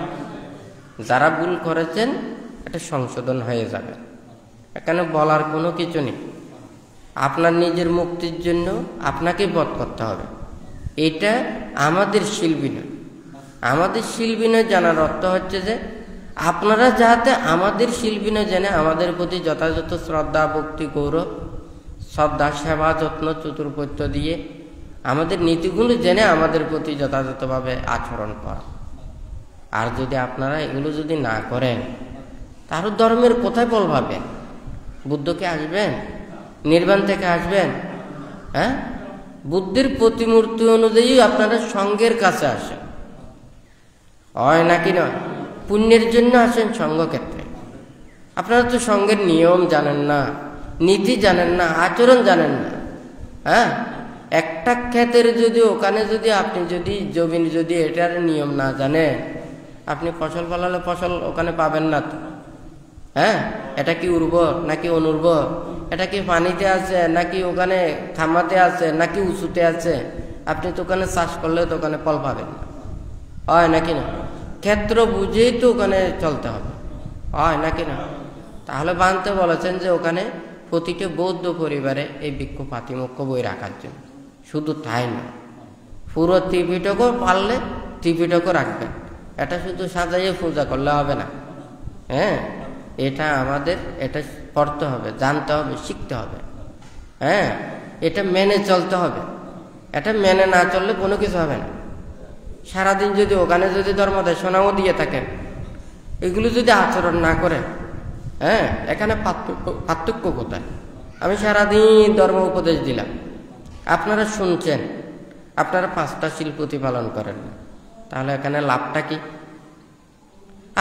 যারা ভুল করেছেন এটা সংশোধন হয়ে যাবে, এখানে বলার কোনো কিছু নেই। আপনার নিজের মুক্তির জন্য আপনাকে বধ করতে হবে, এটা আমাদের শীল বিনয়। আমাদের শীল বিনয় জানার অর্থ হচ্ছে যে আপনারা যাতে আমাদের শীল বিনয় জেনে আমাদের প্রতি যথাযথ শ্রদ্ধা, ভক্তি, গৌরব, শ্রদ্ধা, সেবা, যত্ন, চতুর্পত্য দিয়ে আমাদের নীতিগুলো জেনে আমাদের প্রতি যথাযথভাবে আচরণ করা। আর যদি আপনারা এগুলো যদি না করেন, তাহলে ধর্মের কোথায় বল পাবেন? বুদ্ধকে আসবেন? নির্বাণ থেকে আসবেন? বুদ্ধের প্রতিমূর্তি অনুযায়ী আপনারা সঙ্গের কাছে আসেন, হয় নাকি নয়? পুণ্যের জন্য আসেন সঙ্গক্ষেত্রে। আপনারা তো সঙ্গের নিয়ম জানেন না, নীতি জানেন না, আচরণ জানেন না। একটা ক্ষেতের যদি ওখানে যদি আপনি যদি জমিন যদি এটার নিয়ম না জানেন, আপনি ফসল ফলালে ফসল ওখানে পাবেন না তো। এটা কি উর্বর নাকি অনুর্বর? এটা কি পানিতে আছে নাকি ওখানে খামাতে আছে নাকি উঁচুতে আছে? আপনি তো ওখানে চাষ করলে তো ওখানে ফল পাবেন না, হয় নাকি না? ক্ষেত্র বুঝেই তো ওখানে চলতে হবে, হয় নাকি না? তাহলে বানতে বলেছেন যে ওখানে প্রতিটি বৌদ্ধ পরিবারে এই ভিক্ষু পাতিমুখ্য বই রাখার জন্য। শুধু তাই না, পুরো ত্রিপিটকও পারলে ত্রিপিটকও রাখবেন। এটা শুধু সাজাইয়ে পূজা করলে হবে না। এটা আমাদের এটা পড়তে হবে, জানতে হবে, শিখতে হবে। এটা মেনে চলতে হবে। এটা মেনে না চললে কোনো কিছু হবে না। সারাদিন যদি ওখানে যদি ধর্মদেশনাও দিয়ে থাকেন, এগুলো যদি আচরণ না করে, এখানে পার্থক্য কোথায়? আমি সারাদিন ধর্ম উপদেশ দিলাম, আপনারা শুনছেন, আপনারা 5টা শীল প্রতিপালন করেন না, তাহলে এখানে লাভটা কি?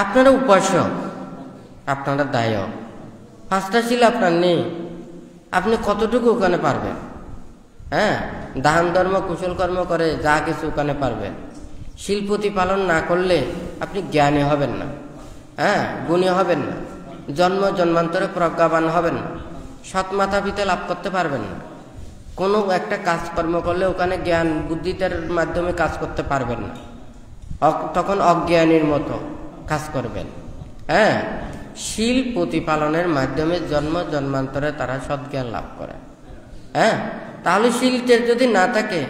আপনারা উপাসক, আপনারা দায়ক, 5টা শীল আপনার নেই, আপনি কতটুকু ওখানে পারবেন? দান ধর্ম কুশল কর্ম করে যা কিছু ওখানে পারবেন। শীল প্রতিপালন না করলে আপনি জ্ঞানী হবেন না, গুণী হবেন না, জন্ম জন্মান্তরে প্রজ্ঞাবান হবেন না, সৎ মাতা পিতা লাভ করতে পারবেন না। কোনো একটা কাজকর্ম করলে ওখানে জ্ঞান বুদ্ধিতার মাধ্যমে কাজ করতে পারবেন না, তখন অজ্ঞানীর মতো কাজ করবেন। শীল প্রতিপালনের মাধ্যমে জন্ম জন্মান্তরে তারা সৎজ্ঞান লাভ করে। তাহলে শীলটের যদি না থাকে,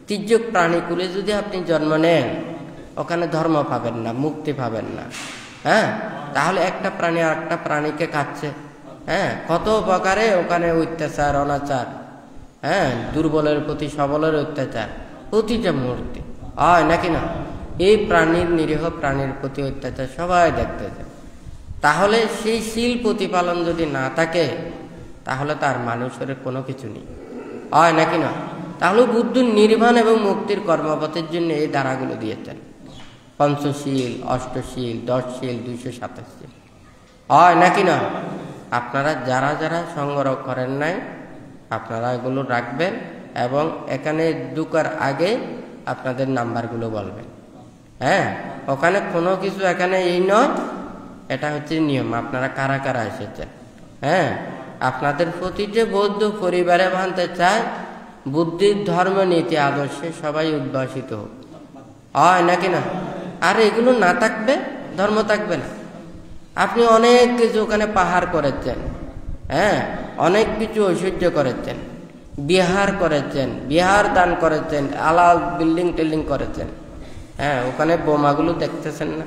তির্যক প্রাণীকুলে যদি আপনি জন্ম নেন, ওখানে ধর্ম পাবেন না, মুক্তি পাবেন না। তাহলে একটা প্রাণী আর একটা প্রাণীকে খাচ্ছে, কত প্রকারে ওখানে অত্যাচার, অনাচার, দুর্বলের প্রতি সবলের অত্যাচার প্রতিটা মুহূর্তে, হয় নাকি না? এই প্রাণীর, নিরীহ প্রাণীর প্রতি অত্যাচার সবাই দেখতে যায়। তাহলে সেই শীল প্রতিপালন যদি না থাকে, তাহলে তার মানুষের কোনো কিছু নেই, হয় নাকি না? তাহলে বুদ্ধ নির্বাণ এবং মুক্তির কর্মপথের জন্য এই ধারাগুলো দিয়েছেন, পঞ্চশীল, অষ্টশীল, 10 শীল, 227 শীল, হয় নাকি না? আপনারা যারা যারা সংগ্রহ করেন নাই, আপনারা এগুলো রাখবেন এবং এখানে ঢুকার আগে আপনাদের নাম্বারগুলো বলবেন। ওখানে কোনো কিছু এখানে এই নয়, এটা হচ্ছে নিয়ম। আপনারা কারা কারা এসেছেন, আপনাদের প্রতিটি বৌদ্ধ পরিবারে মানতে চায় বুদ্ধির ধর্ম নীতি আদর্শে সবাই উদ্ভাসিত হোক, হয় নাকি না? আর এগুলো না থাকবে, ধর্ম থাকবে না। আপনি অনেক কিছু ওখানে পাহাড় করেছেন, অনেক কিছু ঐশ্বর্য করেছেন, বিহার করেছেন, বিহার দান করেছেন, আলাদা বিল্ডিং টিল্ডিং করেছেন, ওখানে বোমাগুলো দেখতেছেন না?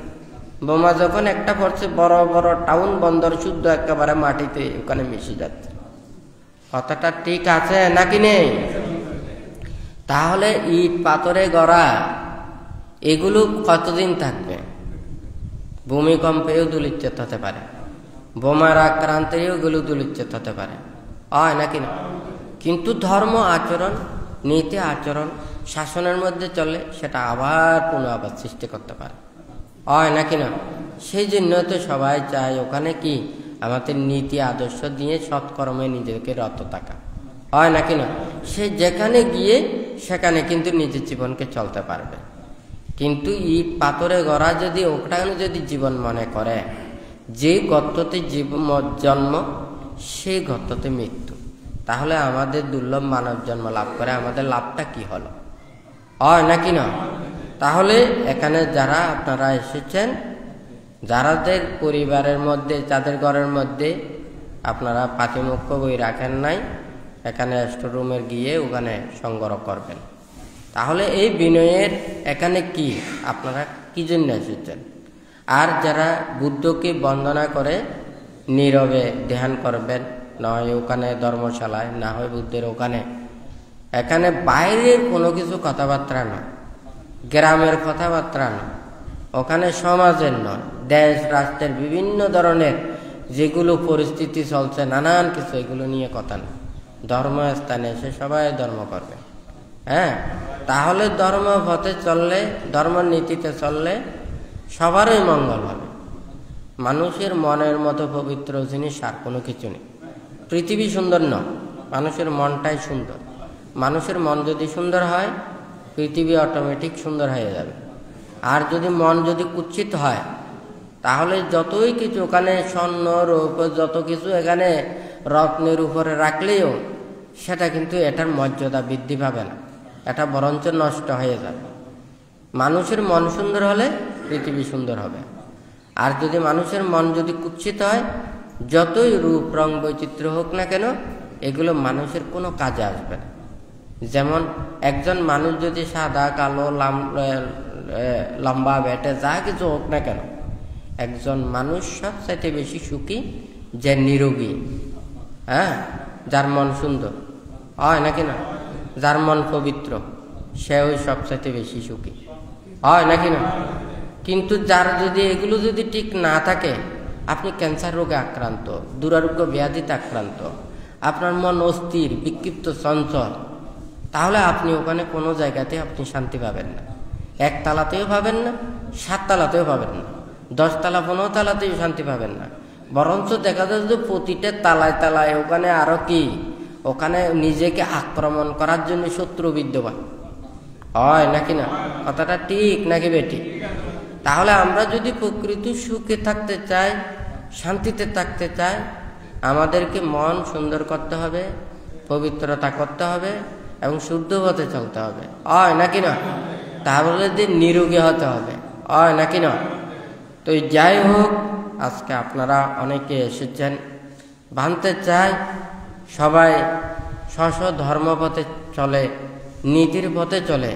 বোমা যখন একটা পড়ছে, বড় বড় টাউন বন্দর শুদ্ধ একেবারে মাটিতে ওখানে মিশে যাচ্ছে। কথাটা ঠিক আছে নাকি নেই? তাহলে ইট পাথরে গড়া এগুলো কতদিন থাকবে? ভূমিকম্পেও দুলিচ্ছেদ হতে পারে, বোমার আক্রান্তেও এগুলো দুলিচ্ছেদ হতে পারে, হয় নাকি না? কিন্তু ধর্ম আচরণ, নীতি আচরণ শাসনের মধ্যে চলে, সেটা আবার পুনরাবার সৃষ্টি করতে পারে, হয় নাকি না? সেই জন্য তো সবাই চায় ওখানে কি আমাদের নীতি আদর্শ দিয়ে সৎকর্মে নিজেকে রত থাকা, হয় নাকি না? সে যেখানে গিয়ে সেখানে কিন্তু নিজের জীবনকে চলতে পারবে। কিন্তু ইট পাথরে গড়া যদি ওখানে যদি জীবন মনে করে, যে গর্ততে জন্ম সেই গর্ততে মৃত্যু, তাহলে আমাদের দুর্লভ মানব জন্ম লাভ করে আমাদের লাভটা কি হলো, হয় নাকি না? তাহলে এখানে যারা আপনারা এসেছেন, যারাদের পরিবারের মধ্যে, যাদের ঘরের মধ্যে আপনারা পাতিমুখ্য বই রাখেন নাই, এখানে স্টোররুমের গিয়ে ওখানে সংগ্রহ করবেন। তাহলে এই বিনয়ের এখানে কি, আপনারা কি জন্য এসেছেন? আর যারা বুদ্ধকে বন্দনা করে নীরবে ধ্যান করবেন, না হয় ওখানে ধর্মশালায়, না হয় বুদ্ধের ওখানে, এখানে বাইরের কোনো কিছু কথাবার্তা নয়, গ্রামের কথাবার্তা নয়, ওখানে সমাজের নয়, দেশ রাষ্ট্রের বিভিন্ন ধরনের যেগুলো পরিস্থিতি চলছে, নানান কিছু, এগুলো নিয়ে কথা নেই। ধর্মস্থানে এসে সবাই ধর্ম করবে, হ্যাঁ। তাহলে ধর্ম পথে চললে, ধর্ম নীতিতে চললে সবারই মঙ্গল হবে। মানুষের মনের মতো পবিত্র জিনিস আর কোনো কিছু নেই। পৃথিবী সুন্দর নয়, মানুষের মনটাই সুন্দর। মানুষের মন যদি সুন্দর হয়, পৃথিবী অটোমেটিক সুন্দর হয়ে যাবে। আর যদি মন যদি কুৎসিত হয়, তাহলে যতই কিছু ওখানে স্বর্ণ রূপ যত কিছু এখানে রত্নের উপরে রাখলেও সেটা কিন্তু এটার মর্যাদা বৃদ্ধি পাবে না, এটা বরঞ্চ নষ্ট হয়ে যাবে। মানুষের মন সুন্দর হলে পৃথিবী সুন্দর হবে। আর যদি মানুষের মন যদি কুৎসিত হয়, যতই রূপ রং বৈচিত্র্য হোক না কেন, এগুলো মানুষের কোনো কাজে আসবে না। যেমন একজন মানুষ যদি সাদা কালো লম্বা বেটে যা কিছু হোক না কেন, একজন মানুষ সবচাইতে বেশি সুখী যে নিরোগী, হ্যাঁ, যার মন সুন্দর, হয় নাকি না? যার মন পবিত্র, সেও সবচাইতে বেশি সুখী, হয় নাকি না? কিন্তু যার যদি এগুলো যদি ঠিক না থাকে, আপনি ক্যান্সার রোগে আক্রান্ত, দুরারোগ্য ব্যাধিতে আক্রান্ত, আপনার মন অস্থির, বিক্ষিপ্ত, চঞ্চল, তাহলে আপনি ওখানে কোনো জায়গাতে আপনি শান্তি পাবেন না। 1 তালাতেও পাবেন না, 7 তালাতেও পাবেন না, 10 তালা 15 তালাতেও শান্তি পাবেন না। বরঞ্চ দেখা যায় যে প্রতিটা তালায় তালায় ওখানে আরো কি, ওখানে নিজেকে আক্রমণ করার জন্য শত্রু বিদ্যমান, হয় নাকি না? কথাটা ঠিক নাকি বেঠিক? তাহলে আমরা যদি প্রকৃত সুখে থাকতে চাই, শান্তিতে থাকতে চাই, আমাদেরকে মন সুন্দর করতে হবে, পবিত্রতা করতে হবে এবং শুদ্ধ পথে চলতে হবে, হয় নাকি না? তাহলে যে নিরোগী হতে হবে, হয় নাকি না? তো যাই হোক, আজকে আপনারা অনেকে এসেছেন, ভাবতে চাই সবাই স্ব ধর্মপথে চলে, নীতির পথে চলে।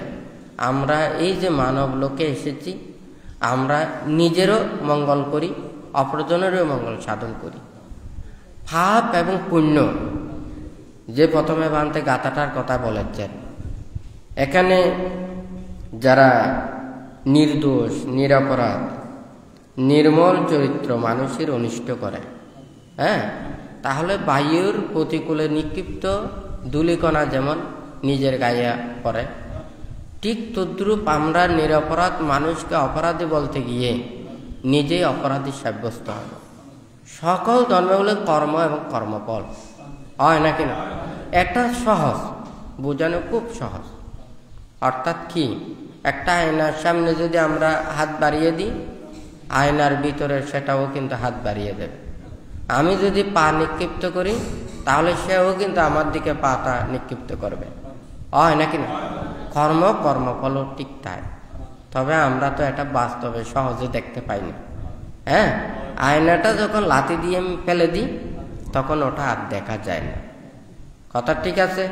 আমরা এই যে মানব লোকে এসেছি, আমরা নিজেরও মঙ্গল করি, অপরজনেরও মঙ্গল সাধন করি। পাপ এবং পুণ্য, যে প্রথমে বানতে গাথাটার কথা বলেছেন, এখানে যারা নির্দোষ, নিরপরাধ, নির্মল চরিত্র মানুষের অনিষ্ট করে, হ্যাঁ, তাহলে বায়ুর প্রতিকূলে নিক্ষিপ্ত ধূলিকণা যেমন নিজের গায়ে পড়ে, ঠিক তদ্রূপ আমরা নিরপরাধ মানুষকে অপরাধী বলতে গিয়ে নিজেই অপরাধী সাব্যস্ত হব। সকল ধর্মগুলো কর্ম এবং কর্মফল, হয় নাকি না? এটা সহজ বোঝানো, খুব সহজ। অর্থাৎ কি, একটা আয়নার সামনে যদি আমরা হাত বাড়িয়ে দিই, আয়নার ভিতরে সেটাও কিন্তু হাত বাড়িয়ে দেবে। আমি যদি পা নিক্ষিপ্ত করি, তাহলে সেও কিন্তু আমার দিকে পাটা নিক্ষিপ্ত করবে, হয় নাকি না? কর্মফল ঠিক তাই। তবে আমরা তো এটা বাস্তবে সহজে দেখতে পাই না, হ্যাঁ। আয়নাটা যখন লাথি দিয়ে ফেলে দিই, তখন ওটা আর দেখা যায় না। কথা ঠিক আছে?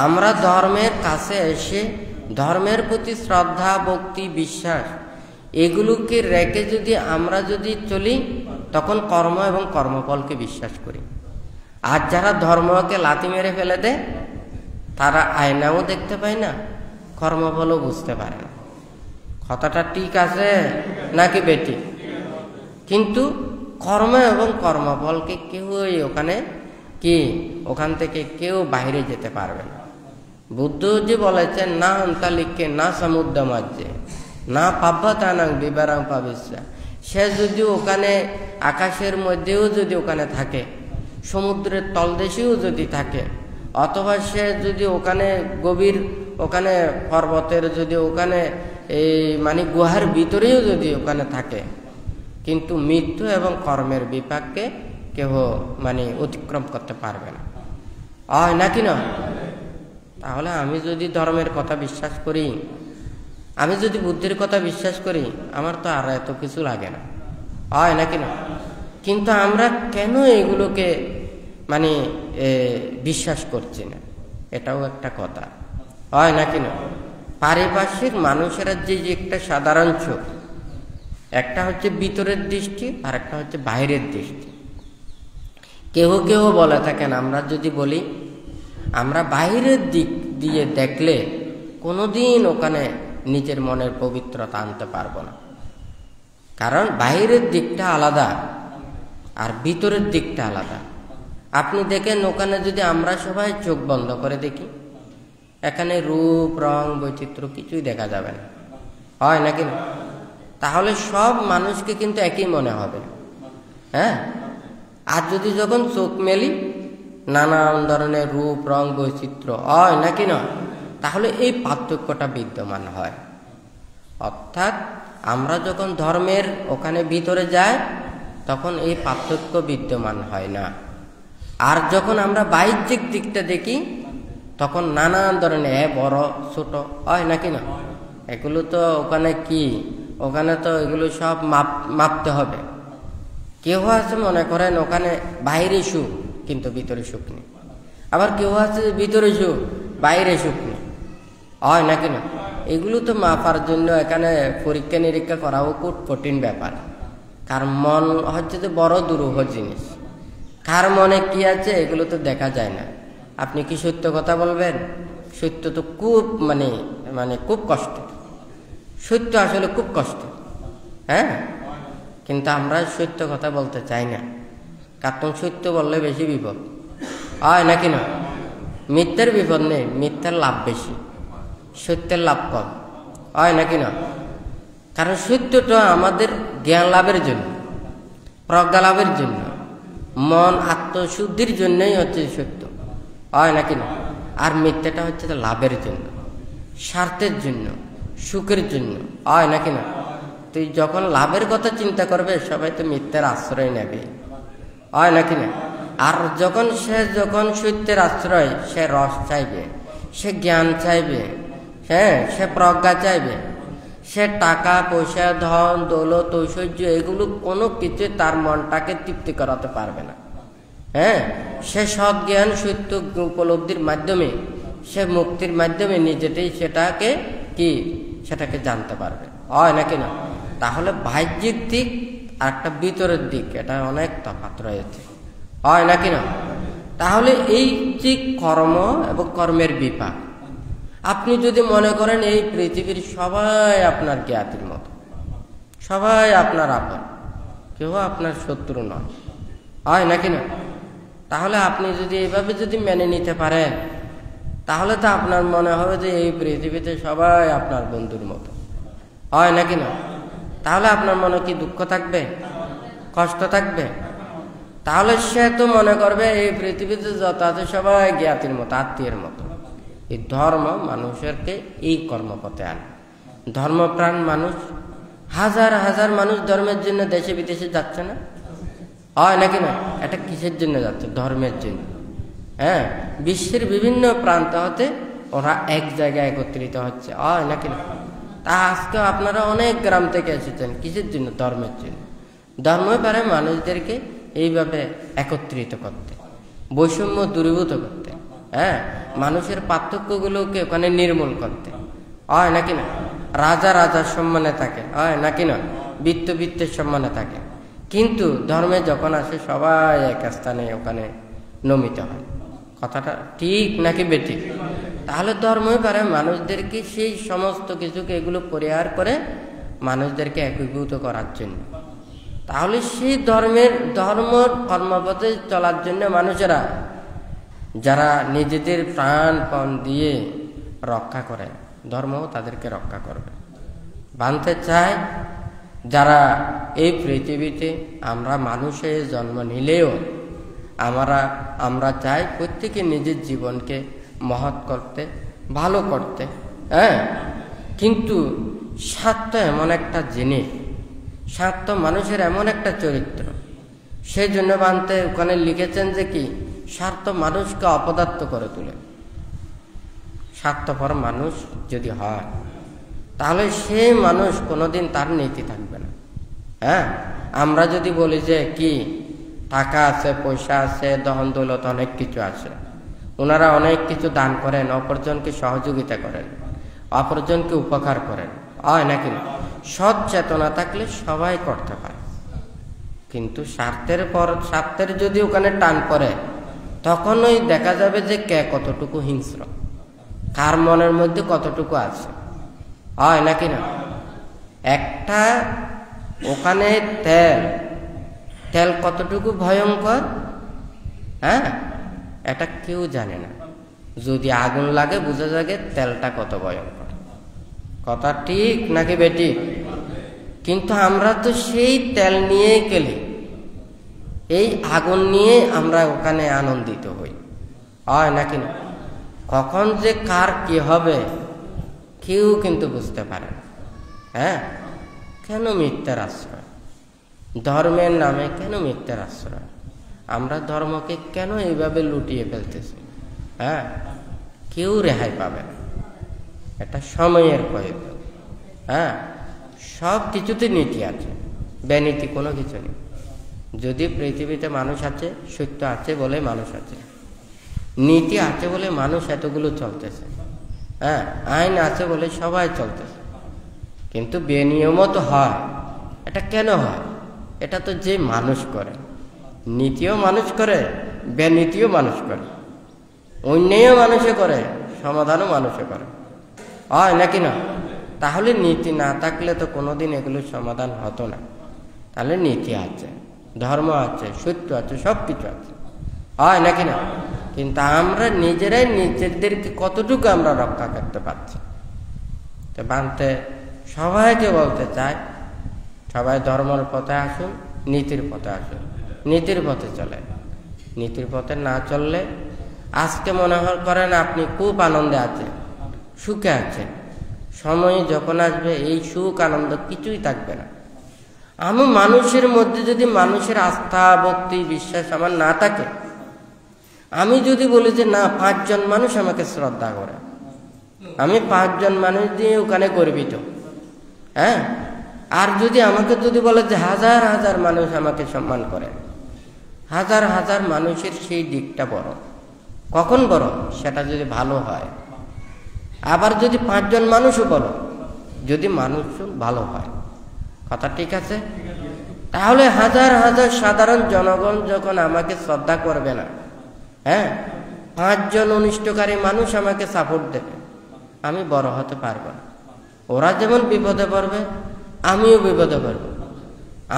আমরা ধর্মের কাছে এসে ধর্মের প্রতি শ্রদ্ধা, ভক্তি, বিশ্বাস এগুলোকে রেখে যদি আমরা যদি চলি, তখন কর্ম এবং কর্মফলকে বিশ্বাস করি। আর যারা ধর্মকে লাথি মেরে ফেলে দেয়, তারা আয়নাও দেখতে পায় না, কর্মফলও বুঝতে পারে না। কথাটা ঠিক আছে নাকি বেঠিক? কিন্তু কর্ম এবং কর্মফলকে কেউই ওখান থেকে কেউ বাইরে যেতে পারবে না। বুদ্ধজি বলেছেন, না অন্তালিকে না সমুদ্র মাঝে না পাব্যতানাং বিবারাং পাবিসা। সে যদি ওখানে আকাশের মধ্যেও যদি ওখানে থাকে, সমুদ্রের তলদেশেও যদি থাকে, অথবা সে যদি ওখানে গভীর ওখানে পর্বতের যদি ওখানে মানে গুহার ভিতরেও যদি ওখানে থাকে, কিন্তু মৃত্যু এবং কর্মের বিপাককে কেউ অতিক্রম করতে পারবে না। নাকি না? তাহলে আমি যদি ধর্মের কথা বিশ্বাস করি, আমি যদি বুদ্ধির কথা বিশ্বাস করি, আমার তো আর এত কিছু লাগে না, নাকি না? কিন্তু আমরা কেন এগুলোকে বিশ্বাস করছি না, এটাও একটা কথা, নাকি না? পারিপার্শ্বিক মানুষেরা যে একটা সাধারণ চোখ, একটা হচ্ছে ভিতরের দৃষ্টি আর একটা হচ্ছে বাইরের দৃষ্টি। কেউ কেউ বলে থাকেন, আমরা যদি বলি আমরা বাইরের দিক দিয়ে দেখলে কোনোদিন ওখানে নিজের মনের পবিত্রতা আনতে পারবো না, কারণ বাইরের দিকটা আলাদা আর ভিতরের দিকটা আলাদা। আপনি দেখেন, ওখানে যদি আমরা সবাই চোখ বন্ধ করে দেখি, এখানে রূপ রং বৈচিত্র্য কিছুই দেখা যাবে না, নাকি না? তাহলে সব মানুষকে কিন্তু একই মনে হবে, আর যদি যখন চোখ মেলি, নানান ধরনের রূপ রং বৈচিত্র্য, নাকি না? তাহলে এই পার্থক্যটা বিদ্যমান হয়। অর্থাৎ আমরা যখন ধর্মের ওখানে ভিতরে যাই, তখন এই পার্থক্য বিদ্যমান হয় না। আর যখন আমরা বাহ্যিক দিকটা দেখি, তখন নানান ধরনের বড় ছোট, নাকি না? এগুলো তো ওখানে তো এগুলো সব মাপতে হবে। কেউ আছে মনে করেন ওখানে বাইরে সুখ কিন্তু ভিতরে সুখ নেই, আবার কেউ আছে ভিতরে সুখ বাইরে সুখ নেই, নাকি না? এগুলো তো মাপার জন্য এখানে পরীক্ষা নিরীক্ষা করাও খুব কঠিন ব্যাপার। কার মন হচ্ছে যে বড় দুরূহ জিনিস, কার মনে কি আছে এগুলো তো দেখা যায় না। আপনি কি সত্য কথা বলবেন? সত্য তো খুব খুব কষ্ট, সত্য আসলে খুব কষ্ট, কিন্তু আমরা সত্য কথা বলতে চাই না, কারণ সত্য বললে বেশি বিপদ, নাকি না? মিথ্যার বিপদ নেই, মিথ্যার লাভ বেশি, সত্যের লাভ কম, নাকি না? কারণ সত্যটা আমাদের জ্ঞান লাভের জন্য, প্রজ্ঞা লাভের জন্য, মন আত্মশুদ্ধির জন্যই হচ্ছে সত্য, নাকি না? আর মিথ্যাটা হচ্ছে লাভের জন্য, স্বার্থের জন্য, সুখের জন্য, নাকি না? তুই যখন লাভের কথা চিন্তা করবে, সবাই তো মিথ্যার আশ্রয় নেবে, নাকি না? আর যখন সত্যের আশ্রয়, সে রস চাইবে, সে জ্ঞান চাইবে, সে প্রজ্ঞা চাইবে, সে টাকা পয়সা ধন দৌলত ঐশ্বর্য এগুলো কোনো কিছু তার মনটাকে তৃপ্তি করাতে পারবে না। সে সৎ জ্ঞান সত্য উপলব্ধির মাধ্যমে, সে মুক্তির মাধ্যমে নিজেতেই সেটাকে জানতে পারবে, নাকি না? তাহলে বাহ্যিক দিক আর একটা ভিতরের দিক, এটা অনেক তফাৎ রয়েছে, নাকি না? তাহলে এই যে কর্ম এবং কর্মের বিপাক, আপনি যদি মনে করেন এই পৃথিবীর সবাই আপনার জ্ঞাতির মতো, সবাই আপনার আপন, কেউ আপনার শত্রু নয়, নাকি না? তাহলে আপনি যদি এইভাবে যদি মেনে নিতে পারেন, তাহলে তো আপনার মনে হবে যে এই পৃথিবীতে সবাই আপনার বন্ধুর মতো, নাকি না? তাহলে আপনার মনে কি দুঃখ থাকবে, কষ্ট থাকবে? তাহলে সে তো মনে করবে এই পৃথিবীতে যত আছে সবাই জ্ঞাতির মতো, আত্মীয়ের মতো। এই ধর্ম মানুষকে এই কর্মপথে আনে। ধর্মপ্রাণ মানুষ, হাজার হাজার মানুষ ধর্মের জন্য দেশে বিদেশে যাচ্ছে না, নাকি না? এটা কিসের জন্য যাচ্ছে? ধর্মের জন্য। বিশ্বের বিভিন্ন প্রান্ত হতে ওরা এক জায়গায় একত্রিত হচ্ছে, নাকি না? তা আজকে আপনারা অনেক গ্রাম থেকে এসেছেন, কিসের জন্য? ধর্মের জন্য। ধর্ম পারে মানুষদেরকে এইভাবে একত্রিত করতে, বৈষম্য দূরীভূত করতে, মানুষের পার্থক্যগুলোকে ওখানে নির্মূল করতে, নাকি না? রাজা রাজার সম্মানে থাকে, হয় নাকি না, বৃত্ত বৃত্তের সম্মানে থাকে। কিন্তু ধর্মে যখন আসে সবাই এক স্থানে ওখানে নমিত হয়। কথাটা ঠিক নাকি বেঠিক? তাহলে ধর্মই পারে মানুষদেরকে সেই সমস্ত কিছুকে এগুলো পরিহার করে মানুষদেরকে একীভূত করার জন্য। তাহলে সেই ধর্ম কর্মপথে চলার জন্য মানুষেরা যারা নিজেদের প্রাণপণ দিয়ে রক্ষা করে, ধর্মও তাদেরকে রক্ষা করবে। বানতে চায় যারা এই পৃথিবীতে আমরা মানুষে জন্ম নিলেও আমরা চাই প্রত্যেকে নিজের জীবনকে মহৎ করতে, ভালো করতে। হ্যাঁ, কিন্তু স্বার্থ এমন একটা জিনিস, স্বার্থ মানুষের এমন একটা চরিত্র, সেই জন্য বানতে ওখানে লিখেছেন যে কি, স্বার্থ মানুষকে অপদার্থ করে তোলে। স্বার্থপর মানুষ যদি হয় তাহলে সেই মানুষ কোনোদিন তার নীতি থাকবে না। হ্যাঁ, আমরা যদি বলি যে কি টাকা আছে, পয়সা আছে, দহন দৌলত অনেক কিছু আছে, ওনারা অনেক কিছু দান করেন, অপরজনকে সহযোগিতা করেন, অপরজনকে উপকার করেন, হয় নাকি না? সৎ চেতনা থাকলে সবাই করতে পারে। কিন্তু স্বার্থের যদি ওখানে টান পড়ে, তখনই দেখা যাবে যে কে কতটুকু হিংস্র, কার মনের মধ্যে কতটুকু আছে, হয় নাকি না? একটা ওখানে তেল কতটুকু ভয়ঙ্কর, হ্যাঁ, এটা কেউ জানে না। যদি আগুন লাগে বোঝা যাবে তেলটা কত ভয়ঙ্কর। কথা ঠিক নাকি বেটি? কিন্তু আমরা তো সেই তেল নিয়েই গেলে, এই আগুন নিয়ে আমরা ওখানে আনন্দিত হই, হয় নাকি না? কখন যে কার কি হবে কেউ কিন্তু বুঝতে পারে না। হ্যাঁ, কেন মিথ্যার আশ্রয়? ধর্মের নামে কেন মিথ্যার আশ্রয়? আমরা ধর্মকে কেন এইভাবে লুটিয়ে ফেলতেছি? হ্যাঁ, কেউ রেহাই পাবে না। এটা সময়ের প্রয়োজন। হ্যাঁ, সব কিছুতে নীতি আছে, বেনীতি কোনো কিছু নেই। যদি পৃথিবীতে মানুষ আছে, সত্য আছে বলে মানুষ আছে, নীতি আছে বলে মানুষ এতগুলো চলতেছে। হ্যাঁ, আইন আছে বলে সবাই চলতেছে। কিন্তু বেনিয়মত হয়, এটা কেন হয়? এটা তো যে মানুষ করে, নীতিও মানুষ করে, বেনীতিও মানুষ করে, অন্যায়ও মানুষে করে, সমাধানও মানুষে করে, হয় নাকি না? তাহলে নীতি না থাকলে তো কোনোদিন এগুলোর সমাধান হতো না। তাহলে নীতি আছে, ধর্ম আছে, সত্য আছে, সব কিছু আছে, হয় নাকি না? কিন্তু আমরা নিজেরাই নিজেদেরকে কতটুকু আমরা রক্ষা করতে পারছি? তো বানতে সবাইকে বলতে চাই, সবাই ধর্মের পথে আসুন, নীতির পথে আসুন, নীতির পথে চলেন। নীতির পথে না চললে আজকে মনে করেন আপনি খুব আনন্দে আছেন, সুখে আছেন, সময় যখন আসবে এই সুখ আনন্দ কিছুই থাকবে না। আমি মানুষের মধ্যে যদি মানুষের আস্থা, ভক্তি, বিশ্বাস আমার না থাকে, আমি যদি বলি যে না 5 জন মানুষ আমাকে শ্রদ্ধা করে, আমি 5 জন মানুষ দিয়ে ওখানে গর্বিত, হ্যাঁ, আর যদি আমাকে বলে যে হাজার হাজার মানুষ আমাকে সম্মান করে, হাজার হাজার মানুষের সেই দিকটা বড়। কখন বড়? সেটা যদি ভালো হয়। আবার যদি 5 জন মানুষও বলো, যদি মানুষ ভালো হয়, কথা ঠিক আছে? তাহলে হাজার হাজার সাধারণ জনগণ যখন আমাকে শ্রদ্ধা করবে না, হ্যাঁ, 5 জন অনিষ্টকারী মানুষ আমাকে সাপোর্ট দেবে, আমি বড় হতে পারবো না। ওরা যেমন বিপদে পড়বে, আমিও বিপদে পড়বো।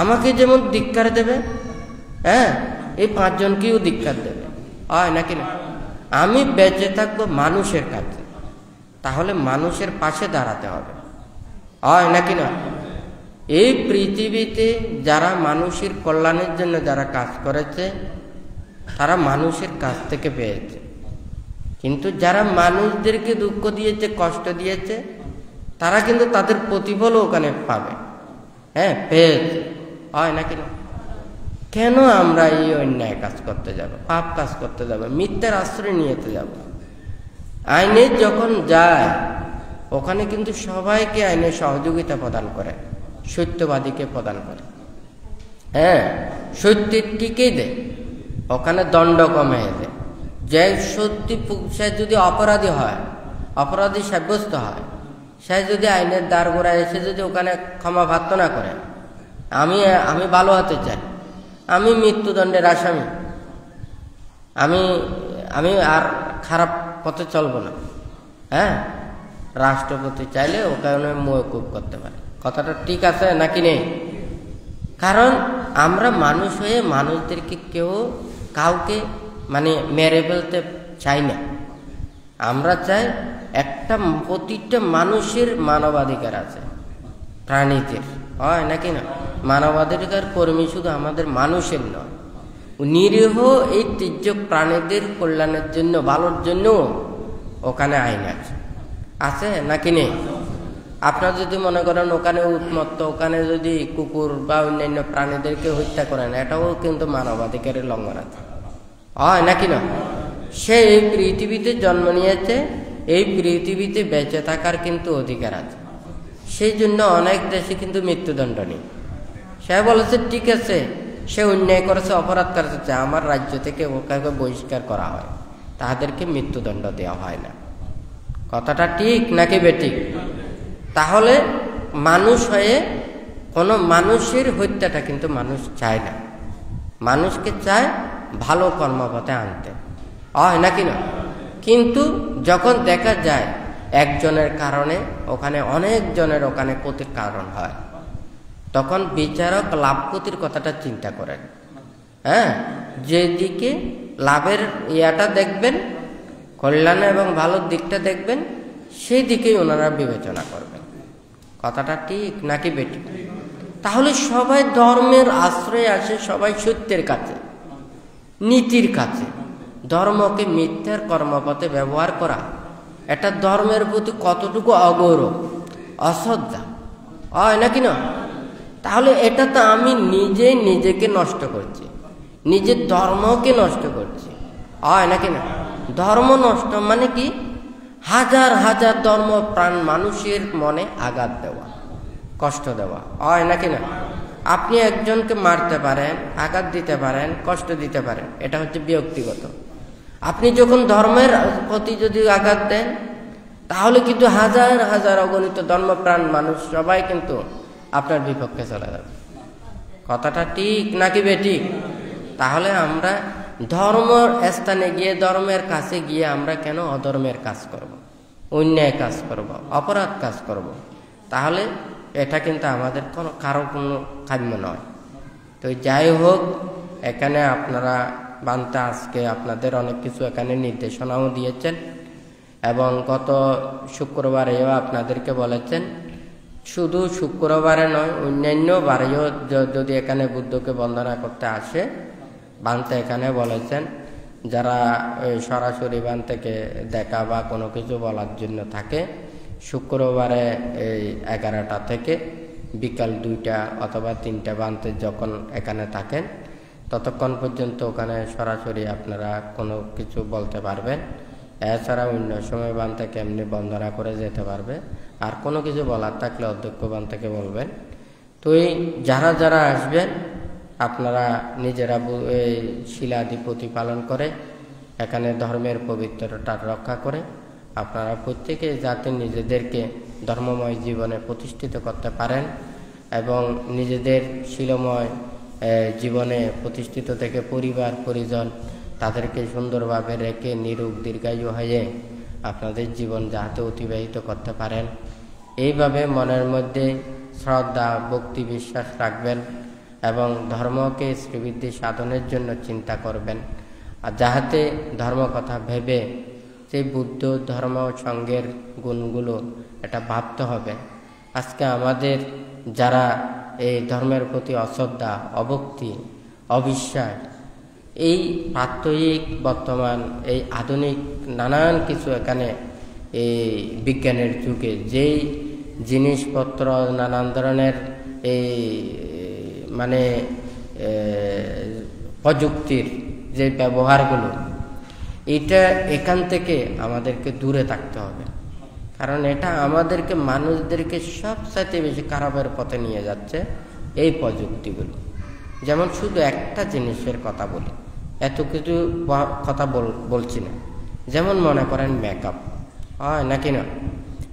আমাকে যেমন ধিক্কার দেবে, হ্যাঁ, এই 5 জনকেও ধিক্কার দেবে, হয় নাকি না? আমি বেঁচে থাকবো মানুষের কাছে, তাহলে মানুষের পাশে দাঁড়াতে হবে, হয় নাকি না? এই পৃথিবীতে যারা মানুষের কল্যাণের জন্য যারা কাজ করেছে, তারা মানুষের কাছ থেকে পেয়েছে। কিন্তু যারা মানুষদেরকে দুঃখ দিয়েছে, কষ্ট দিয়েছে, তারা কিন্তু তাদের প্রতিফলও ওখানে পাবে, হ্যাঁ, পেয়েছে, হয় নাকি না? কেন আমরা এই অন্যায় কাজ করতে যাব, পাপ কাজ করতে যাব, মিথ্যার আশ্রয় নিতে যাব? আইনে যখন যায় ওখানে কিন্তু সবাইকে আইনে সহযোগিতা প্রদান করে, সত্যবাদীকে প্রদান করে, হ্যাঁ, সত্যের টিকে দেয়, ওখানে দণ্ড কমে দেয়। যে সত্যি সে যদি অপরাধী হয়, অপরাধী সাব্যস্ত হয়, সে যদি আইনের দ্বার গোড়ায় এসে যদি ওখানে ক্ষমা প্রার্থনা করে, আমি আমি ভালো হতে চাই, আমি মৃত্যুদণ্ডের আসামি, আমি আমি আর খারাপ পথে চলবো না, হ্যাঁ, রাষ্ট্রপতি চাইলে ওখানে মওকুফ করতে পারে। কথাটা ঠিক আছে নাকি নেই? কারণ আমরা মানুষ হয়ে মানুষদেরকে কাউকে মানে মেরে ফেলতে চাই না। আমরা চাই প্রতিটা মানুষের মানবাধিকার আছে, প্রাণীদের, হয় নাকি না? মানবাধিকার কর্মী শুধু আমাদের মানুষের নয়, নিরীহ এই তির্যক প্রাণীদের কল্যাণের জন্য, ভালোর জন্য ওখানে আইন আছে নাকি নেই? আপনারা যদি মনে করেন ওখানে উন্মত্ত, ওখানে যদি কুকুর বা অন্যান্য প্রাণীদেরকে হত্যা করেন, এটাও কিন্তু মানবাধিকারের লঙ্ঘন আছে, হয় নাকি না? সে এই পৃথিবীতে জন্ম নিয়েছে, এই পৃথিবীতে বেঁচে থাকার কিন্তু অধিকার আছে। সেই জন্য অনেক দেশে কিন্তু মৃত্যুদণ্ড নেই। সে বলেছে ঠিক আছে, সে অন্যায় করেছে, অপরাধ করেছে, আমার রাজ্য থেকে ওকে বহিষ্কার করা হয়, তাদেরকে মৃত্যুদণ্ড দেওয়া হয় না। কথাটা ঠিক নাকি বেঠিক? তাহলে মানুষ হয়ে কোনো মানুষের হত্যাটা কিন্তু মানুষ চায় না, মানুষকে চায় ভালো কর্মপথে আনতে, হয় নাকি না? কিন্তু যখন দেখা যায় একজনের কারণে ওখানে অনেকজনের ওখানে ক্ষতির কারণ হয়, তখন বিচারক লাভ ক্ষতির কথাটা চিন্তা করেন। হ্যাঁ, যেদিকে লাভের ইয়াটা দেখবেন, কল্যাণ এবং ভালোর দিকটা দেখবেন, সেই দিকেই ওনারা বিবেচনা করবেন। কথাটা ঠিক নাকি বেঠিক? তাহলে সবাই ধর্মের আশ্রয়ে আসে, সবাই সত্যের কাছে, নীতির কাছে। ধর্মকে মিথ্যার কর্মপথে ব্যবহার করা, এটা ধর্মের প্রতি কতটুকু অগৌরব, অশ্রদ্ধা, হয় নাকি না? তাহলে এটা তো আমি নিজেকে নষ্ট করছি, নিজের ধর্মকে নষ্ট করছি, হয় নাকি না? ধর্ম নষ্ট মানে কি? হাজার হাজার ধর্ম প্রাণ মানুষের মনে আঘাত দেওয়া, কষ্ট দেওয়া, হয় নাকি না? আপনি একজনকে মারতে পারেন, আঘাত দিতে পারেন, কষ্ট দিতে পারেন, এটা হচ্ছে ব্যক্তিগত। আপনি যখন ধর্মের প্রতি যদি আঘাত দেন, তাহলে কিন্তু হাজার হাজার অগণিত ধর্মপ্রাণ মানুষ সবাই কিন্তু আপনার বিপক্ষে চলে যাবে। কথাটা ঠিক নাকি বেঠিক? তাহলে আমরা ধর্মের স্থানে গিয়ে, ধর্মের কাছে গিয়ে আমরা কেন অধর্মের কাজ করব, অন্যায় কাজ করব, অপরাধ কাজ করব? তাহলে এটা কিন্তু আমাদের কারো কোনো কাম্য নয়। তো যাই হোক, এখানে আপনারা বান্তা আজকে আপনাদের অনেক কিছু এখানে নির্দেশনাও দিয়েছেন, এবং গত শুক্রবারেও আপনাদেরকে বলেছেন, শুধু শুক্রবারে নয়, অন্যান্য বারেও যদি এখানে বুদ্ধকে বন্দনা করতে আসে, বান্তা এখানে বলেছেন যারা সরাসরি বান থেকে দেখা বা কোনো কিছু বলার জন্য থাকে, শুক্রবারে এই 11টা থেকে বিকাল 2টা অথবা 3টা বান্তে যখন এখানে থাকেন, ততক্ষণ পর্যন্ত ওখানে সরাসরি আপনারা কোনো কিছু বলতে পারবেন। এছাড়া অন্য সময় বান থেকে এমনি বন্দনা করে যেতে পারবে। আর কোনো কিছু বলার থাকলে অধ্যক্ষ বান থেকে বলবেন। তো এই যারা যারা আসবেন, আপনারা নিজেরা শিলাদি প্রতিপালন করে এখানে ধর্মের পবিত্রতা রক্ষা করে আপনারা প্রত্যেকে যাতে নিজেদেরকে ধর্মময় জীবনে প্রতিষ্ঠিত করতে পারেন এবং নিজেদের শিলময় জীবনে প্রতিষ্ঠিত থেকে পরিবার পরিজন তাদেরকে সুন্দরভাবে রেখে নিরোগ দীর্ঘায়ু হয়ে আপনাদের জীবন যাতে অতিবাহিত করতে পারেন, এইভাবে মনের মধ্যে শ্রদ্ধা ভক্তি বিশ্বাস রাখবেন এবং ধর্মকে শ্রীবৃদ্ধি সাধনের জন্য চিন্তা করবেন। আর যাহাতে ধর্ম কথা ভেবে সেই বুদ্ধ ধর্ম সঙ্গের গুণগুলো এটা ভাবতে হবে। আজকে আমাদের যারা এই ধর্মের প্রতি অশ্রদ্ধা, অভক্তি, অবিশ্বাস, এই প্রাত্যহিক বর্তমান এই আধুনিক নানান কিছু এখানে এই বিজ্ঞানের যুগে যেই জিনিসপত্র নানান ধরনের এই মানে প্রযুক্তির যে ব্যবহারগুলো, এটা এখান থেকে আমাদেরকে দূরে থাকতে হবে। কারণ এটা আমাদেরকে মানুষদেরকে সবচাইতে বেশি খারাপের পথে নিয়ে যাচ্ছে এই প্রযুক্তিগুলো। যেমন শুধু একটা জিনিসের কথা বলি, এত কিছু কথা বলছি না। যেমন মনে করেন মেকআপ, হয় নাকি না?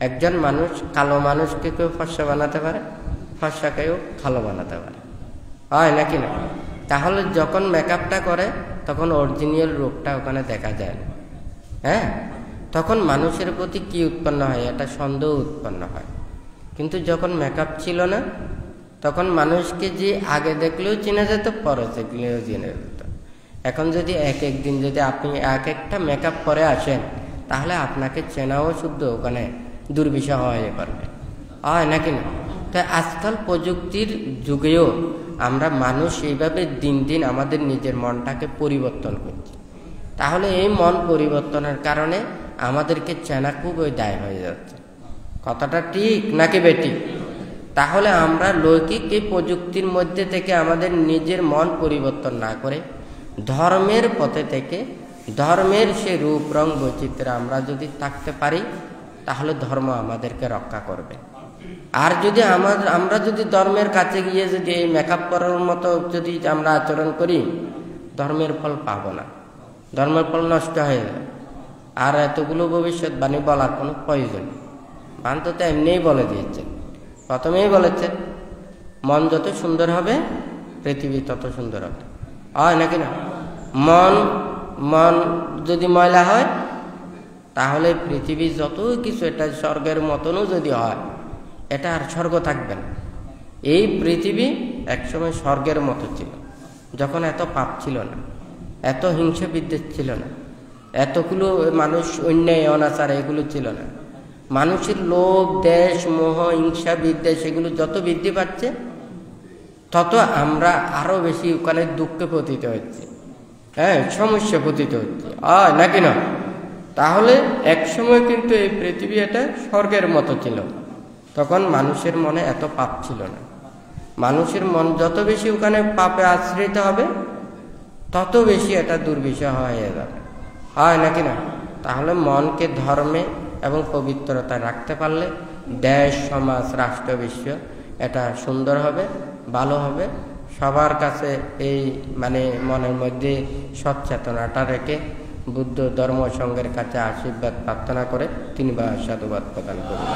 একজন মানুষ কালো মানুষকে কেউ ফর্সা বানাতে পারে, ফর্সাকেও কালো বানাতে পারে, হয় নাকি না? তাহলে যখন মেকআপটা করে তখন অরিজিনাল রূপটা ওখানে দেখা যায় না। হ্যাঁ, তখন মানুষের প্রতি কি উৎপন্ন হয়? একটা সন্দেহ উৎপন্ন হয়। কিন্তু যখন মেকআপ ছিল না তখন মানুষকে যে আগে দেখলেও চেনা যেত, পরে দেখলেও চেনা যেত। এখন যদি এক একদিন যদি আপনি এক একটা মেকআপ করে আসেন তাহলে আপনাকে চেনাও শুদ্ধ ওখানে দুর্বিষহ হয়ে পারবে, হয় নাকি না? তাই আজকাল প্রযুক্তির যুগেও আমরা মানুষ এইভাবে দিন দিন আমাদের নিজের মনটাকে পরিবর্তন করছি। তাহলে এই মন পরিবর্তনের কারণে আমাদেরকে চেনা খুবই দায় হয়ে যাচ্ছে। কথাটা ঠিক নাকি বেটি? তাহলে আমরা লৌকিক এই প্রযুক্তির মধ্যে থেকে আমাদের নিজের মন পরিবর্তন না করে ধর্মের পথে থেকে ধর্মের সে রূপ রং বৈচিত্র্য আমরা যদি থাকতে পারি তাহলে ধর্ম আমাদেরকে রক্ষা করবে। আর যদি আমরা যদি ধর্মের কাছে গিয়ে যদি এই মেকআপ করার মতো যদি আমরা আচরণ করি, ধর্মের ফল পাবো না, ধর্মের ফল নষ্ট হয়ে যাবে। আর এতগুলো ভবিষ্যৎবাণী বলার কোনো প্রয়োজন নেই। বান্ত তো এমনিই বলে দিয়েছেন, প্রথমেই বলেছেন মন যত সুন্দর হবে পৃথিবী তত সুন্দর হবে, হয় নাকি না? মন যদি ময়লা হয় তাহলে পৃথিবী যত কিছু এটা স্বর্গের মতনও যদি হয় এটা আর স্বর্গ থাকবে না। এই পৃথিবী একসময় স্বর্গের মতো ছিল, যখন এত পাপ ছিল না, এত হিংসা বিদ্বেষ ছিল না, এতগুলো মানুষ অন্যায় অনাচার এগুলো ছিল না। মানুষের লোভ, দেশ, মোহ, হিংসা বিদ্বেষ এগুলো যত বৃদ্ধি পাচ্ছে তত আমরা আরো বেশি ওখানে দুঃখে পতিত হচ্ছে, হ্যাঁ, সমস্যা পতিত হচ্ছে, নাকি না? তাহলে একসময় কিন্তু এই পৃথিবী এটা স্বর্গের মতো ছিল, তখন মানুষের মনে এত পাপ ছিল না। মানুষের মন যত বেশি ওখানে পাপে আশ্রিত হবে তত বেশি এটা দুর্বিষহ হয়ে যাবে, হয় নাকি না? তাহলে মনকে ধর্মে এবং পবিত্রতা রাখতে পারলে দেশ, সমাজ, রাষ্ট্র, বিশ্ব এটা সুন্দর হবে, ভালো হবে। সবার কাছে এই মনের মধ্যে সচেতনতা রেখে বুদ্ধ ধর্ম সংঘের কাছে আশীর্বাদ প্রার্থনা করে 3 বার সাধুবাদ প্রদান করুন।